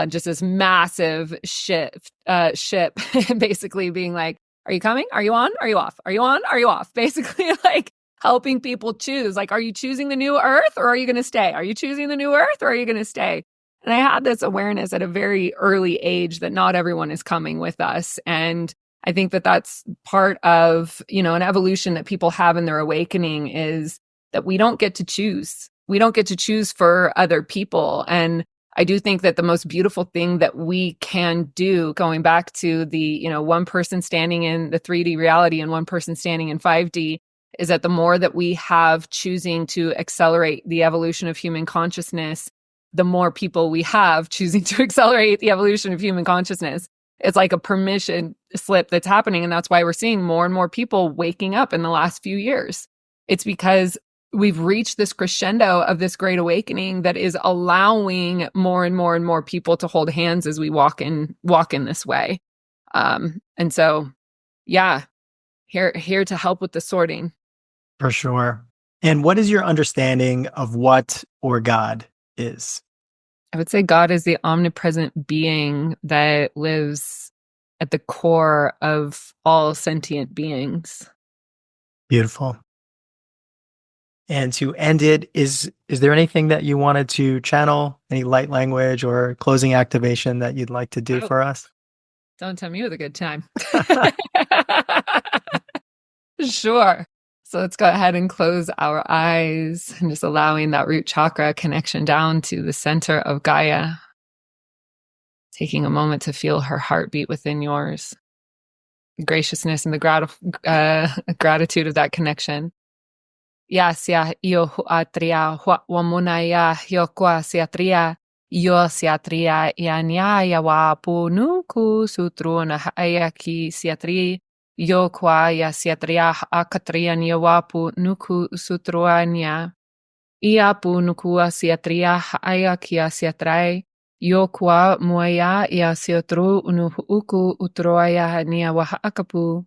just this massive ship, basically being like, are you coming? Are you on? Are you off? Are you on? Are you off? Basically like helping people choose, like, are you choosing the new earth or are you going to stay? Are you choosing the new earth or are you going to stay? And I had this awareness at a very early age that not everyone is coming with us. And I think that that's part of, an evolution that people have in their awakening, is that we don't get to choose. We don't get to choose for other people. And I do think that the most beautiful thing that we can do, going back to the, one person standing in the 3D reality and one person standing in 5D, is that the more that we have choosing to accelerate the evolution of human consciousness, the more people we have choosing to accelerate the evolution of human consciousness. It's like a permission slip that's happening. And that's why we're seeing more and more people waking up in the last few years. It's because we've reached this crescendo of this great awakening that is allowing more and more and more people to hold hands as we walk in this way. And so, yeah, here to help with the sorting. For sure. And what is your understanding of what or God is? I would say God is the omnipresent being that lives at the core of all sentient beings. Beautiful. And to end it, is there anything that you wanted to channel, any light language or closing activation that you'd like to do for us? Don't tell me it was a good time. Sure. So let's go ahead and close our eyes and just allowing that root chakra connection down to the center of Gaia. Taking a moment to feel her heartbeat within yours. The graciousness and the gratitude of that connection. Yasya yo huatria wamunaya yokwa siatria yo siatria yanya yawa punuku sutruna ayaki siatri yo kwa ya siatria akatrian yawapu nuku sutruania iapu nuku siatria ayakia siatrai yo kwa muaya ya siotru unuku utroaya nia wahakapu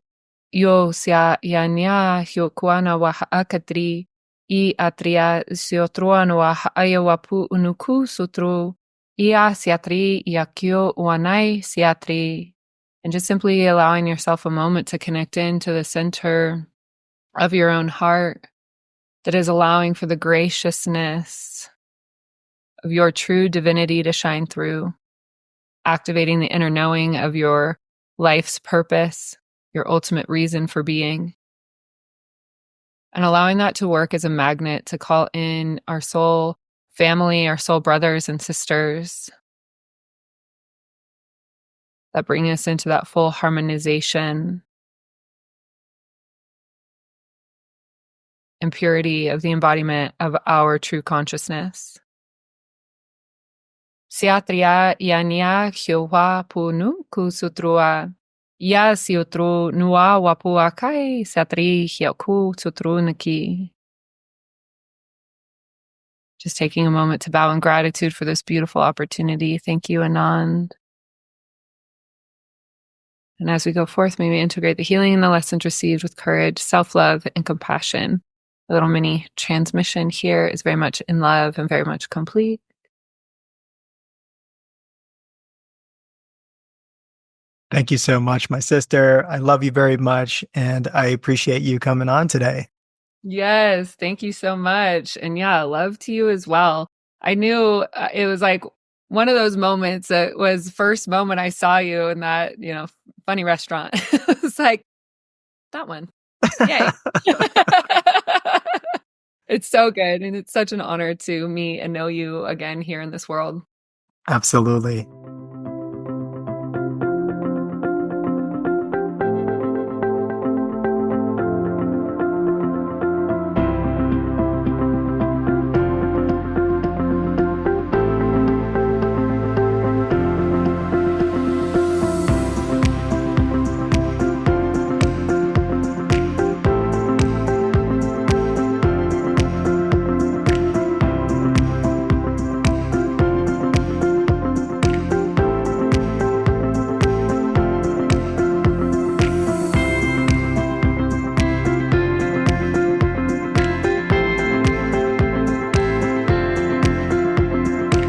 yo sia yanya hyokwana wahakatri I atria siotruan wahayawapu unuku sutru ia siatri yakyo wanai siatri. And just simply allowing yourself a moment to connect into the center of your own heart that is allowing for the graciousness of your true divinity to shine through, activating the inner knowing of your life's purpose, your ultimate reason for being, and allowing that to work as a magnet to call in our soul family, our soul brothers and sisters that bring us into that full harmonization and purity of the embodiment of our true consciousness. Siatria yania hyowa punu kusutrua ya siutru nuwa wapuakai siatri hyoku sutru niki. Just taking a moment to bow in gratitude for this beautiful opportunity. Thank you, Anand. And as we go forth, may we integrate the healing and the lessons received with courage, self-love, and compassion. A little mini transmission here is very much in love and very much complete. Thank you so much, my sister. I love you very much, and I appreciate you coming on today. Yes, thank you so much. And yeah, love to you as well. I knew it was like one of those moments that was first moment I saw you in that, funny restaurant. It's like, that one. Yay. It's so good. And it's such an honor to meet and know you again here in this world. Absolutely.